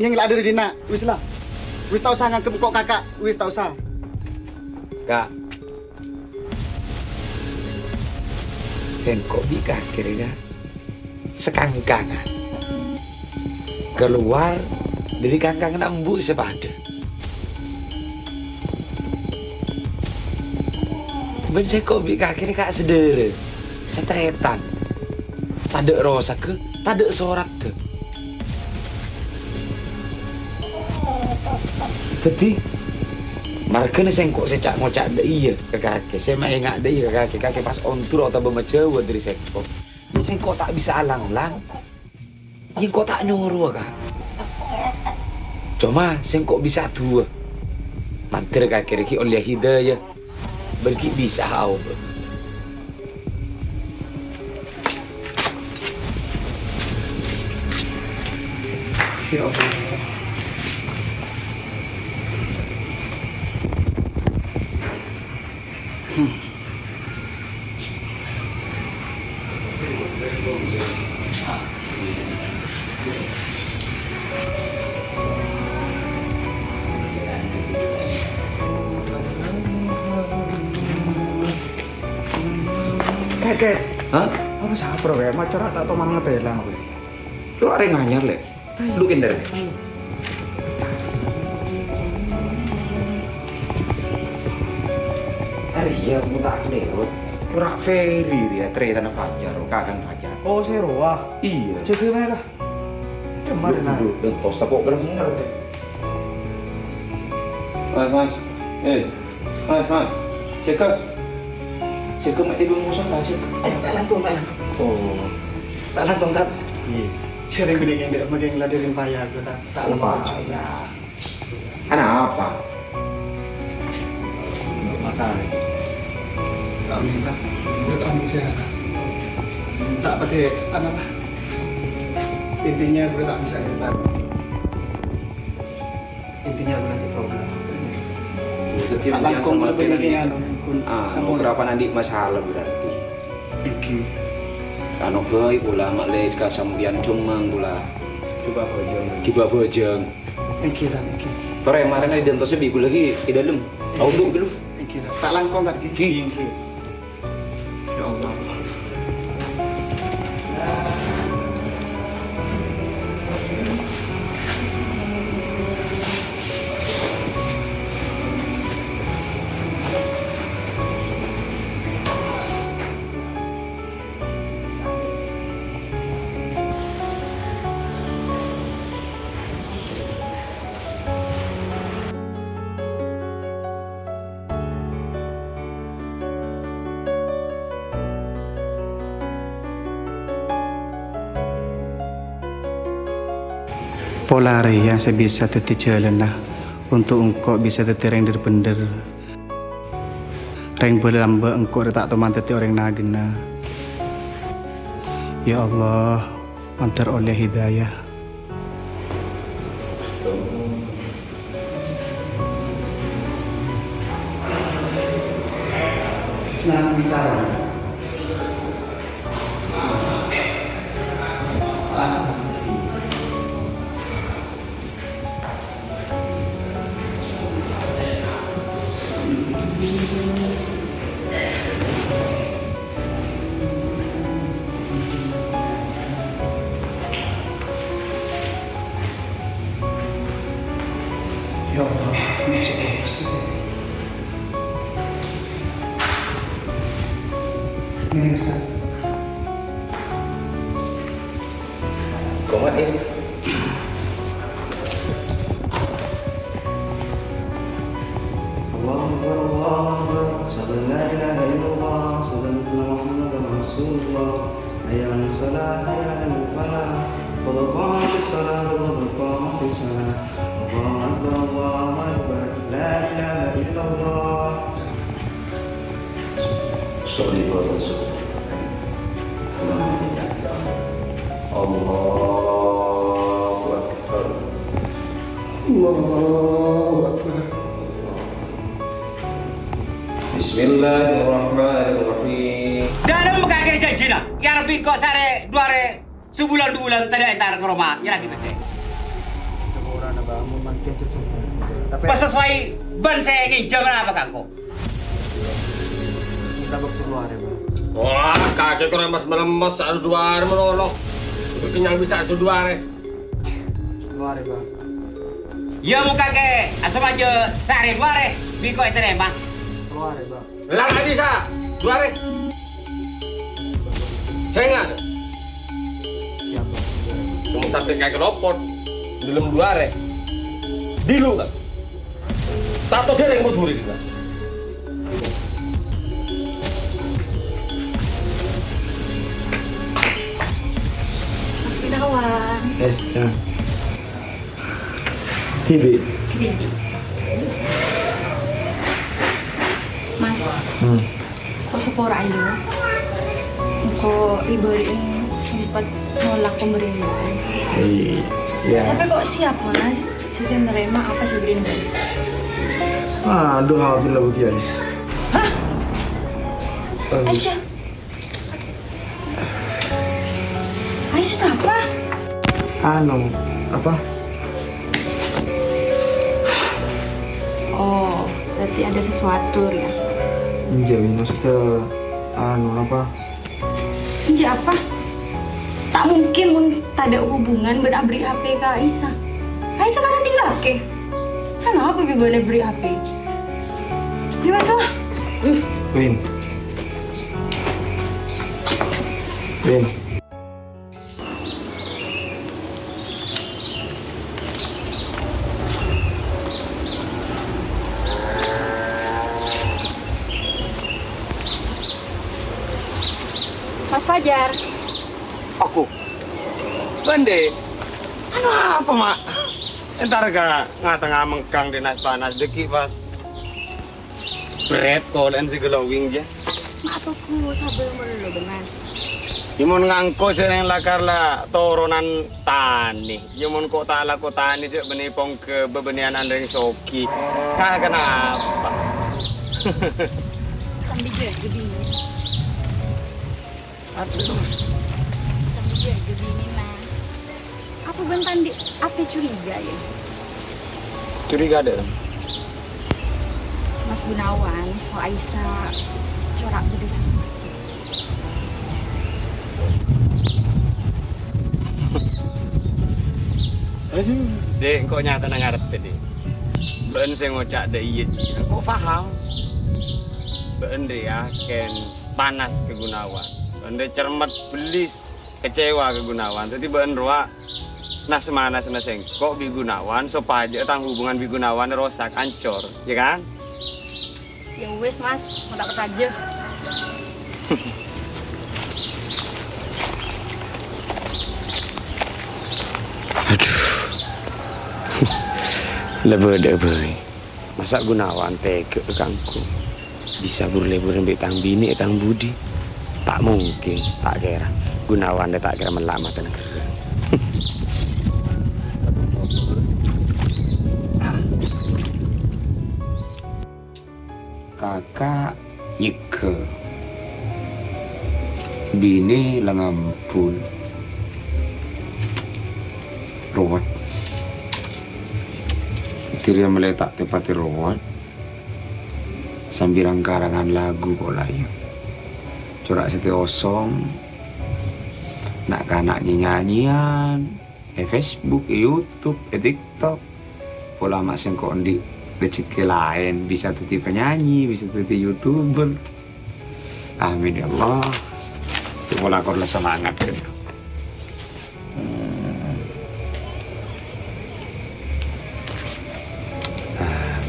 yang ada di dina wis lah. Wis tau sangat ke kok kakak, wis tau sah. Kak. Sengkok di kaki kak. Sekangkangan. Keluar dari kangkangan embuk sepada. Ben sengkok di kaki kak sedere. Setretan. Tade rosa ke, tade sorak ke. Tapi marke ni sengkok secak ngocak de iya ke kaki. Saya mah ingat de iya ke kaki pas ontur atau bemacewa dari sengkok. Ini sengkok tak bisa alang-lang. Ini kok tak nyuruh kak. Cuma sengkok bisa tua. Mantir kaki reki oleh hidayah. Berki bisa hau. Ya Allah. Kakek, Hah? apa sapro kayak macam tak tahu mana telang apa? Lu ada yang nganyar le? Lu kinder. Iya, mu tak lewat. Rak ferry dia, tanah fajar, kakan fajar. Oh, seroa. Iya. Cek mana kah? Kemarin lah. Dan tos tak kok benar benar. Mas. Mas. Cekap. Cekap mak tidur musuh lah cek. Tak lantung. Oh. Tak lantung tak. Iya. Sering gede yang dia makin ngeladerin payah gue tak Lupa ya. Kenapa? masalah. Tak minta, tak bisa. Tak pakai apa? Intinya gue tak bisa kita. Intinya gue nanti program. Tak langkung lebih dengan Anu berapa nanti masalah berarti? Iki. Anu boy pula maklai ka sambian cumang pula. Kiba bojong. Iki lah iki. Tore kemarin ada dentosnya biku lagi di dalam. Auto dulu. Iki lah. Tak langkung tak iki. Ya Allah. Pola yang saya bisa teti jalan lah untuk engkau bisa teti reng bener reng berlamba engkau tak teman teti orang nagena. Ya Allah, antar oleh hidayah. Nah, bicara. Ya Allah, masya Allah. Ini Ustaz. Komat ini. Allahu Akbar, sallallahu la ilaha illallah, sallallahu Muhammadan Rasulullah. Hayya 'alas salah, hayya 'alal falah. Qad qamatis salah, qad qamatis salah. Allahu Akbar, Allahu Akbar, la ilaha illallah. Sholli wa sallim. Allahu Akbar. Allahu Akbar. Bismillahirrahmanirrahim. Dalam buka kiri janji lah. Ya Rabbi kok sare 2 hari sebulan 2 bulan tadi entar ke rumah, ya lagi saya. Seorang na ba mo man kaya tapi Pas sesuai ban saya nginjam apa kangko? kita berkeluar ya ba. Wah, kakek kau remas melemes, adu 2 hari menolong. Kenyang bisa adu 2 hari. Keluar ya ba. Ya muka ke, asal aja sehari 2 hari, biko itu deh mah. Keluar ya ba. Lang lagi sa, 2 hari. Saya nggak ada. Siapa? Cuma sampai kayak kelopot. Dalam 2 hari. Dilu kan? Tato saya yang mau curi kita. Mas Gunawan. Yes. Hibi. Bibi. Mas, kok sepora ayo? Kok ibu ini sempat nolak pemberian? Iya. Tapi kok siap mas? Sudah nerima apa sih beri? Aduh, alhamdulillah guys. Hah? Aisyah? Aisyah siapa? Anu, apa? Oh, berarti ada sesuatu ya? Menjauhi maksudnya anu apa? Ini apa? Tak mungkin mun tak ada hubungan berabri HP ke Aisyah. Aisyah kan dia laki. Kenapa boleh beri HP? Dia masalah. Win. Mas Fajar. Aku. Bande. Kenapa, Mak? Entar ga ngatengah mengkang di nas panas deki pas. Beret kolen si glowing je. Mak aku sabar melulu benas. Imun ngangko sering lakar la toronan tani. Imun kok tala ko tani sih benipong ke bebenian andeng soki. Kenapa? Sambil jadi begini. Aduh. Sambil jadi begini nah. Apa bentan di apa curiga ya? Curiga ada. Mas Gunawan, so Aisyah corak beli sesuatu. Dek, kok nyata nang ngarep tadi. Ben sing ngocak de iya ji. Kok paham? Ben dia ken panas ke Gunawan. Ben dia cermet belis kecewa ke Gunawan. Jadi ben roa nas manas nas kok Bi Gunawan supaya tang hubungan Bi Gunawan rusak hancur, ya kan? Ya wes mas, mau dapat aja. Lebih masa Gunawan teke ke kangku bisa berlebur ambek tang bini tang budi tak mungkin tak kira Gunawan dia tak kira melama tanah keren. Kakak nyeke bini lengampul rawat Tiria meletak tepati rawat sambil karangan lagu pola ya corak seti osong nak kanak nyanyian Facebook, YouTube, TikTok pola mak sengkok di rezeki lain bisa jadi penyanyi bisa jadi YouTuber amin ya Allah itu pola korla semangat kan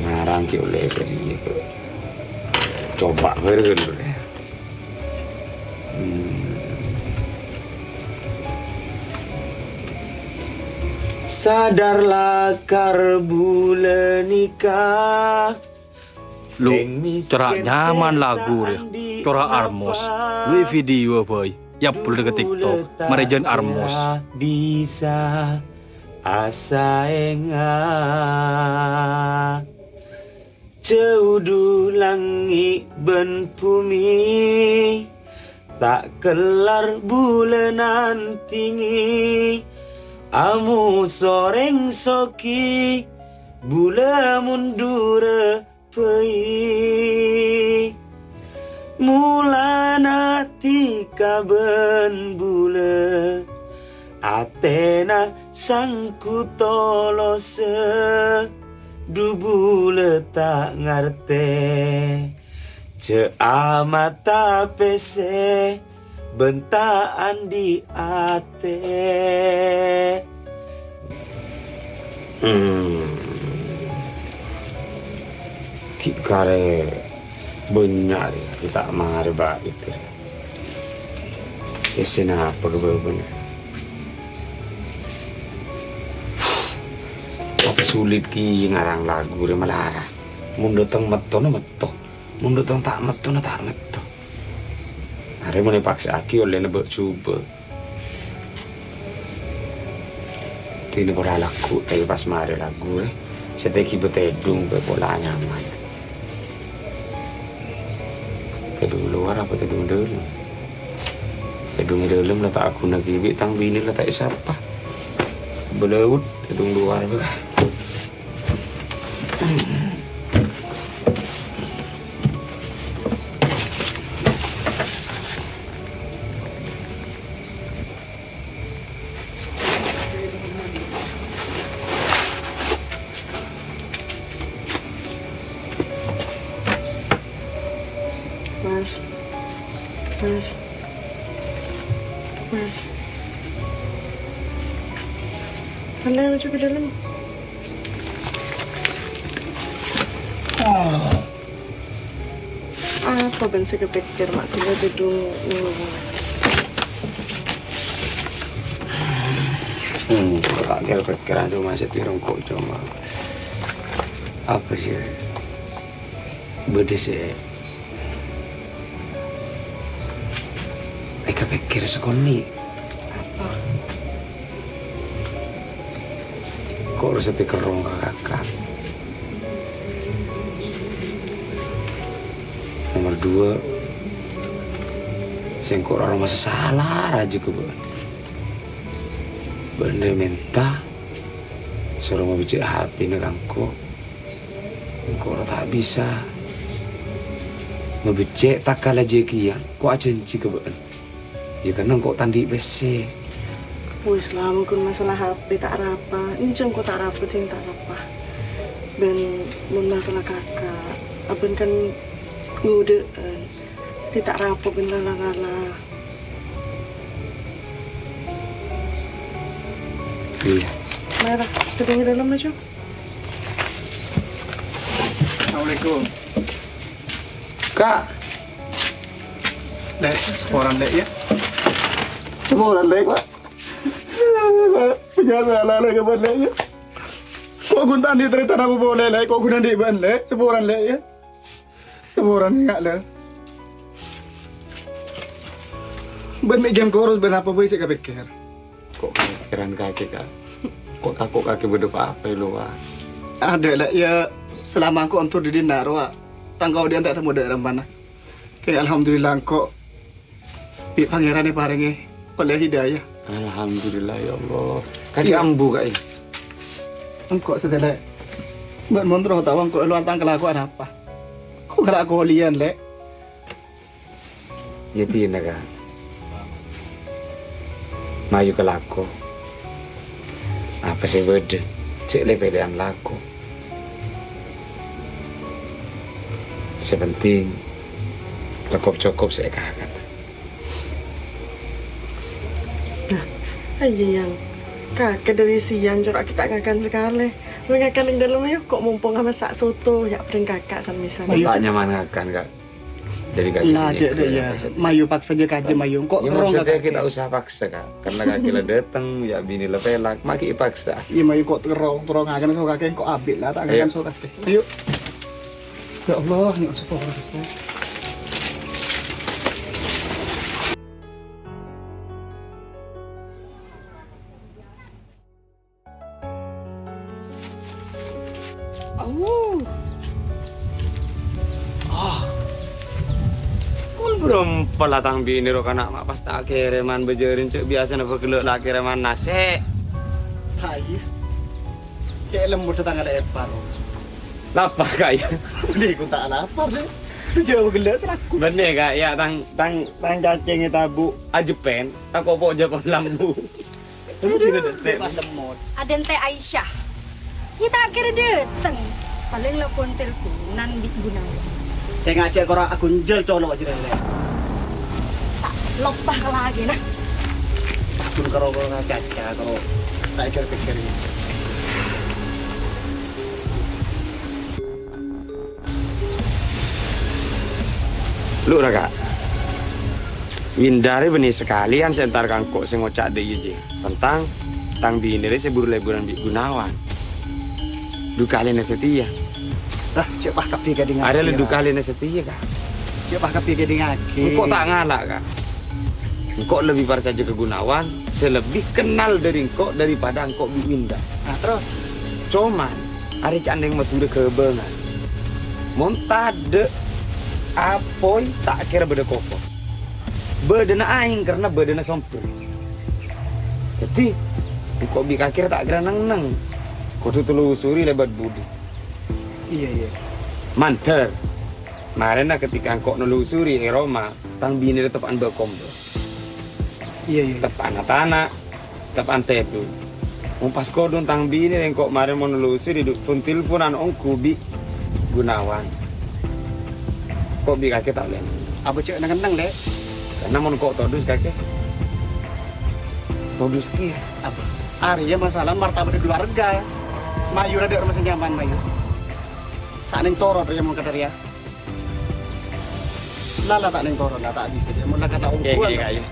ngarang ki oleh seri coba beri dulu ya sadarlah bulan nikah lu corak nyaman lagu deh corak Armos lu video boy ya perlu ke TikTok merejan Armos bisa asa enga ceudu langit ben bumi tak kelar bulanan tinggi amu soreng soki bula mundur pei mulana tika ben bula atena sangku tolose du bula tak ngarte ce amata pese bentaan di ate Kip kare benyar kita mare ba itu esena apa kebeban apa sulit ki ngarang lagu re malara mundo teng meto mundo teng tak meto are mene paksa aki oleh nebek coba ini bola laku tapi pas mare lagu seteki betedung be bola nyaman tedung luar apa tedung dalam tedung dalam lah tak aku nak gibit tang bini lah tak siapa belaut tedung luar be Mas. Anda yang masuk ke dalam. Apa ben saya kepikir mak tinggal duduk tak kira pikiran tu masih tirong kok cuma apa sih berdisi mereka pikir sekali apa kok harus kerong kakak nomor 2 sengkok orang masa salah aja ke benda minta suruh mau bicara HP ni kangko tak bisa mau bicara tak kalah jeki ya kok aja nci ke ben ya karena kok tandi PC wis lah mungkin masalah HP tak rapa inceng kok tak rapa ting tak rapa ben masalah kakak aben kan ngude tidak rapa ben lala iya Merah, sedang di dalam aja. Assalamualaikum. Kak Dek, seporan dek ya. Semoran lek, Pak. Penjara lah ke ban lek ya. Kok guntan di cerita apa boleh lek, kok guntan di ban lek, seporan lek ya. Seporan enggak lah. Ben jam korus ben apa boleh saya pikir. kok pikiran kaki kak kok kaki berdepa apa lu wah Ada lah ya selama aku untuk di dinar wa tangkau dia tak temu daerah mana. Kayak alhamdulillah kok pi pangeran ni paringi oleh hidayah. alhamdulillah ya Allah kaki ambu kak Engkau setelah buat montro tahu engkau lu antang kelakuan apa? Kok kelakuan lian lek? ya tina kak mayu ke laku apa sih beda cek lepedan laku sepenting cukup saya kakak Aja yang kakek dari siang corak kita ngakan sekali. Mengakan yang dalam yuk kok mumpung sama sak soto ya pering kakak sama misalnya. tak nyaman ngakan kak dari kaki Lah sini dia ya mayu paksa je kaje mayu kok ya kerong maksudnya kak. kita usah paksa kak karena kaki lah datang ya bini lah pelak maki paksa Iya mayu kok kerong akan kok kakek kok abit lah tak akan so kakek. Ayo. Ya Allah, ya subhanallah. Belum pelatang bini ro kana mak pas tak kireman bejerin cek biasa na begelek lah kireman nasi. Hai. Kayak lembut tetangga ada epar. Lapa kaya? Ini ku tak lapar deh. Jauh gelap seraku. Bener kak ya tang cacing tabu ajepen tak kopo japon lambu. Itu tidak detek. Lemot. Ada teh Aisyah. Kita akhirnya dateng. Paling telepon teleponan di Gunawan. Saya ngajak korang aku njel colok aja deh. Tak lepah lagi nah. Takun karo ngajak karo tak pikir. Lu kak. Windari benih sekalian sentar kangkok sing ngocak deh je tentang bini seburu liburan di Gunawan. Duka lena setia. Dah, cek pah kapi gading. Ada lu duka lena setia kak. Cek pah kapi gading aki. Engkau tak ngalak kak. Engkau lebih percaya ke Gunawan, selebih kenal dari engkau daripada engkau di Winda. Nah terus, cuman hari candeng metu kebengan. Montade apoi tak kira beda kopo. Bedena aing karena bedena sompir. Jadi engkau bi kira tak kira neng. Kau tu telusuri lebat budi. Iya. Manter. Kemarin ketika engkau nelusuri Roma, tang bini tepan bekombo. Iya. Tepan tanah, tepan tepu. Pas kau dong tang bini engkau kemarin mau nelusuri di teleponan ongku bi Gunawan. Kok bi kakek tak boleh? Apa cek neng dek? Karena mau kau todus kakek. Todus kia. Apa? Arya masalah martabat keluarga. Mayu ada rumah senyaman Mayu. Tak neng toro tu yang mau kata dia. Lala tak neng toro, tak bisa dia. Mula kata ungkuan. Kayak.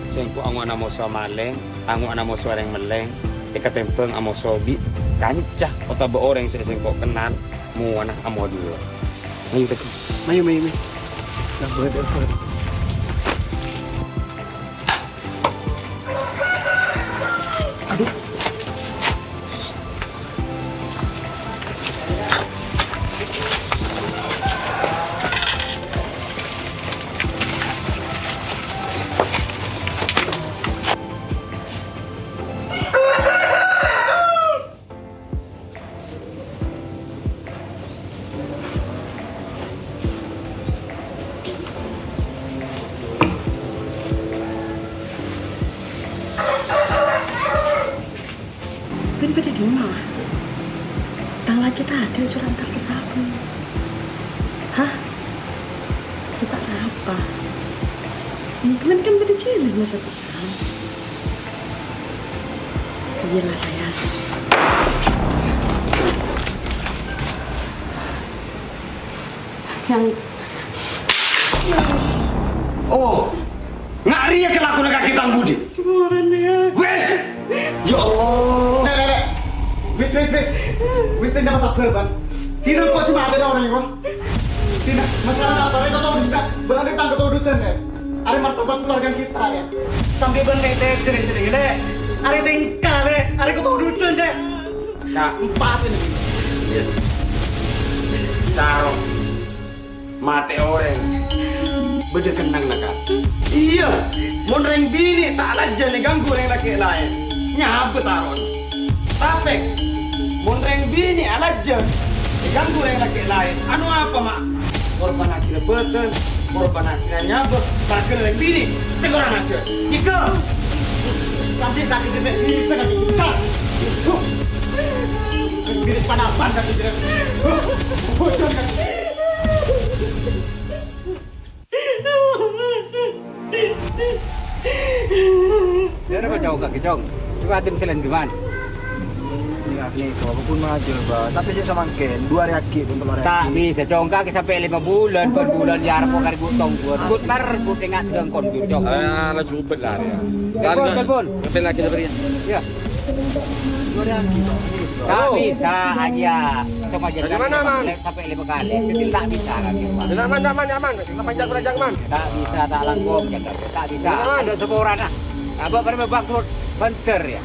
Sengku angu ana moso maleng, angu ana moso orang meleng, eka tempeng amo sobi, kancah kota beoreng saya sengko kenal, muana amo dulu. Mayu teku. Mayu. Nah boleh. Aduh. Pada di rumah. Tang lagi tadi suruh antar ke sapu. Hah? Kita apa? Ini kan pada jalan masa depan. Iyalah saya. Yang Oh, ngari ya kelakuan kaki tang budi. Semua orang ya. Wes. Ya Allah. Nek. Wis tidak sabar, Bang. Tidak kok cuma ada orang yang tidak masalah apa itu tahu tidak bahkan tangga tahu dosen ya. Ada martabat keluarga kita ya. Sampai benek dari sini deh. Ada tingkah deh. Ada kau tahu dosen deh. Kak, 4 ini. Iya. Caro. Mate orang. Beda kenang nak kak. Iya. Mon reng bini tak aja nih ganggu reng laki lain. Nyabet taron. Tapi mon reng bini alaja. Ganggu reng laki lain. Anu apa mak? Korban akhirnya beten. Korban akhirnya nyabet. Pakai reng bini. Segorang aja. Ika. Sampai kaki jebet bisa kaki bisa. Biris panapan kaki jebet. Bocor kaki. Dia ada kacau kak kacau. Suka hati misalnya gimana? Nih, walaupun maju, tapi saya sama Ken 2 hari lagi untuk mereka. Tak bisa congkak sampai 5 bulan, 4 bulan jarak mau kari butong buat. But mar, but ingat dengan kon butong. Lah cukup lah ya. Telepon. Kapan lagi beri? Ya. 2 hari lagi. Tak bisa aja. Coba aja. Bagaimana, Man? Sampai 5 kali. Jadi tak bisa lagi. Nyaman. Kita panjang berajak man. Tak bisa, tak langkung. Tak bisa. Ada semua orang lah. Apa pada membakut banter ya.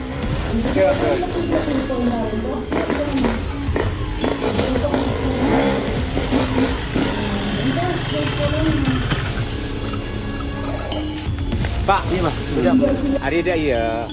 Pak, iya Mas. Hari dia iya.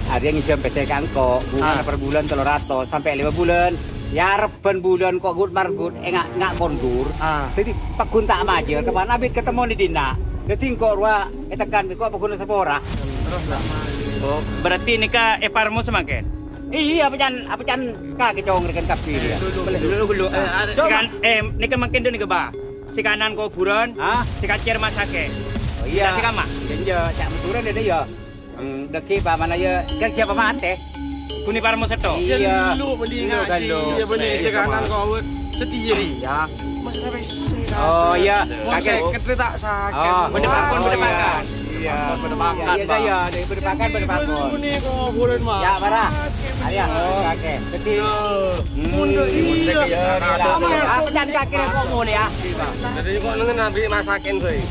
Hari yang ngijam PC kan kok, bulan per bulan 300 sampai 5 bulan. Ya reban bulan kok gut margut, enggak kondur. Jadi Pak Gun tak majer, kemana abit ketemu di Dina. Jadi kok ruah tekan kok Pak Gun sepora. Terus tak maju. Oh, berarti nikah Eparmu semakin? Iya, apa can kaki cowong rekan kapi dia. Dulu. Sikan nikah makin dulu nikah ba. Si kanan kau buron, si kacer masake. Oh iya. Si kama. Iya, cak meturan dia ya. Deki pa mana ya, kan siapa mate? Kuni parmu seto. Iya. Dulu beli Dulu kan ngaji. dulu. Iya benih sekanan kau setia ya. Maksudnya Oh iya, kakek kakek. ketri tak sakit. Oh, berdepakan. Iya, Berdepakan. Iya, iya, dari berdepakan. Ini kok bulan mas. Ya, para. Ayo, kakek. Jadi, Mundur iya. apa can kakek kok mau ya? Jadi kok nengen ambil masakin sih.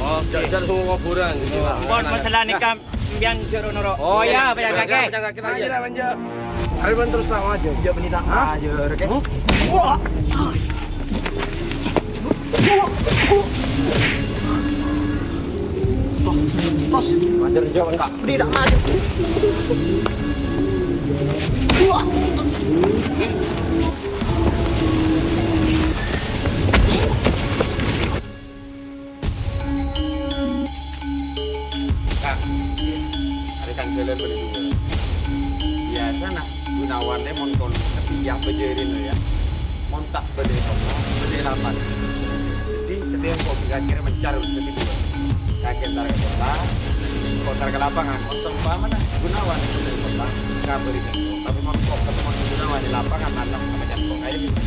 Oh, Jajar semua kuburan gitu. Bon masalah nikah mbian jero noro. Oh iya, banyak kakek. Hari ban terus tak aja. Dia benita aja kakek. Tos, wajar jauh enggak? Tidak maju. Hari kan jalan berdua. Biasa nah, Gunawannya mon kon ketiak bejerin ya. Mon tak bede kono, bede lapan. Jadi setiap kok pikir mencarut ketika kakek tar ke kota ke lapangan, mon sembah mana Gunawan itu dari kota, kabari kan. Tapi mon kok ketemu Gunawan di lapangan anak sama jantung kayak gitu.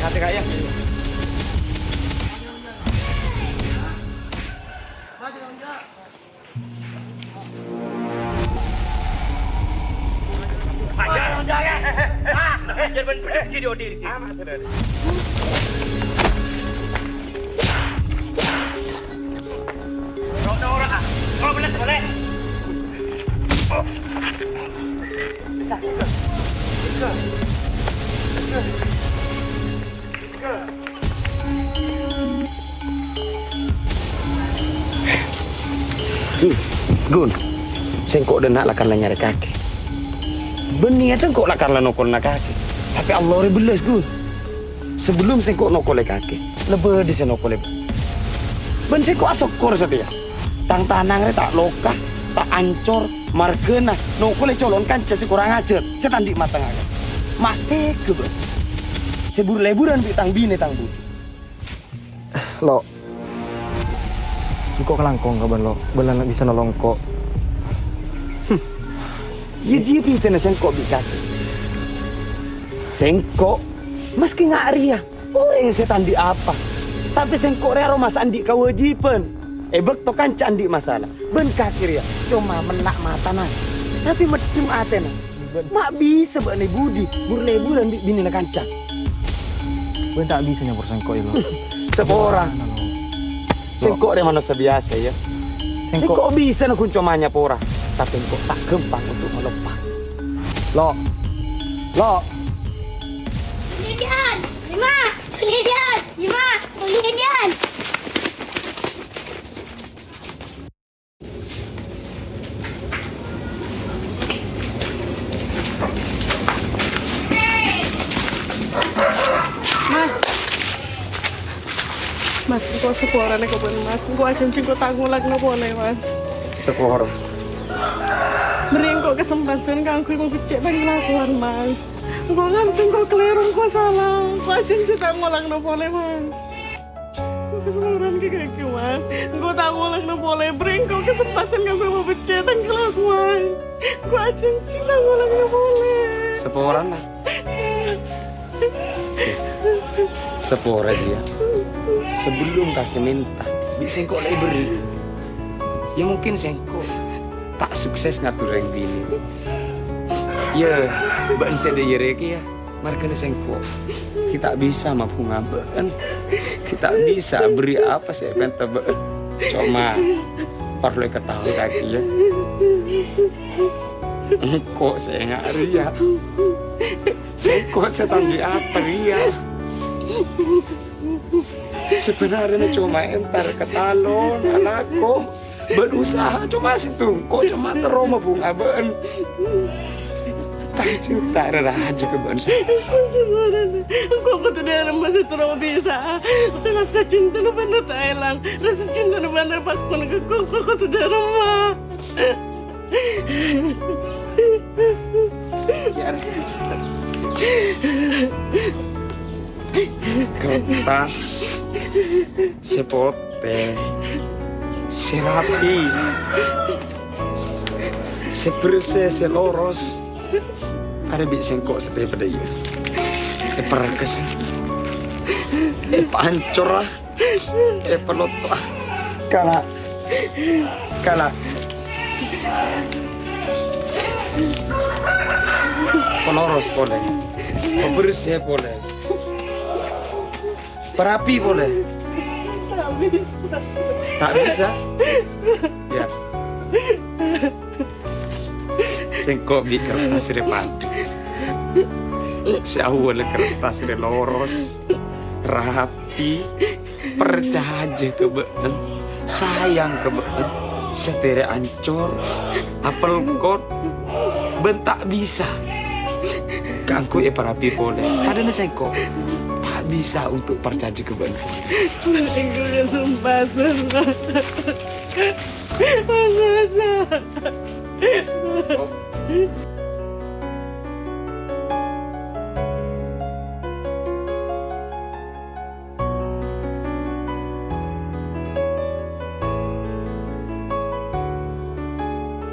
Teka ya. Jangan bener video diri. Orang kalau bener boleh. Bisa. Gun, sengkok dan nak lakan nyari kaki. Benih ada kok lakan nokol nak kaki. Tapi Allah belas Gun. Sebelum sengkok nokol kaki, lebih di senokol. Ben sengkok asok kor setia. Tang tanang tak lokah, tak ancor, margena, nokol colon kanca si kurang ajar. Setandik matang aja. Mate ke ben. Sebur leburan bitang bine tang budi. Lo. Kok kelangkong kaban lo? Belan bisa nolong kok. Ya jipi tena sengkok bikaki. Sengkok meski nggak ria. Orang setan di apa? Tapi sengkok rero mas andi kewajiban. Bek to kan candi masalah. Ben kaki ya. Cuma menak mata nang. Tapi medem atena. Mak bisa bani budi. Burleburan bini na kanca. Ben tak bisa nyampur sengkok itu. Seorang. Sengkok dia manusia biasa ya. Sengkok bisa na kuncomanya pora. Tapi kok tak gampang untuk melepas. Lo. Tulian, Lima, tulian, Lima, tulian. Mas, kok seporan kok ben Mas. Kok aja kok tak ngulak boleh Mas. Sepor. Beri kok kesempatan kangku mau becek bagi lakuan Mas. Kok nganteng kok keliru kok salah. Kok aja tak ngulak boleh Mas. Kok keseluruhan kayak gitu Mas. Kok tak ngulak boleh. Beri kok kesempatan kangku mau becek dan kelakuan. Kok aja tak ngulak boleh. Seporan lah. Sepor aja ya. Sebelum kakek minta, bisa sengkok lagi beri. Ya mungkin sengkok tak sukses ngatur yang bini. Ya, ban saya ada yereki ya. Mari kena sengkok. Kita bisa mampu ngabakan. Kita bisa beri apa saya pengen tebak. Cuma perlu ketahui kaki ya. Kok saya nggak ria. Sengkok setan di apa ria. Sebenarnya cuma entar ke talon anakku. berusaha coba situ kok cuma teroma bunga ben tak cinta raja ke ben Kok tuh dalam masa terlalu bisa. Rasa cinta nu bener Thailand. Rasa cinta nu bener bakun ke kok tuh dalam mah. kertas sepote serapi sebersih seloros ada bisa kok setiap pada iya perkes pancor peloto kala peloros boleh bersih boleh perapi boleh tak bisa ya sengkok di kertas depan si awal kertas de loros rapi percaya ke been sayang ke been setere ancor apel kot bentak bisa kangku perapi boleh kadang sengkok tak bisa untuk percaya ke been Mending kesempatan. Masa.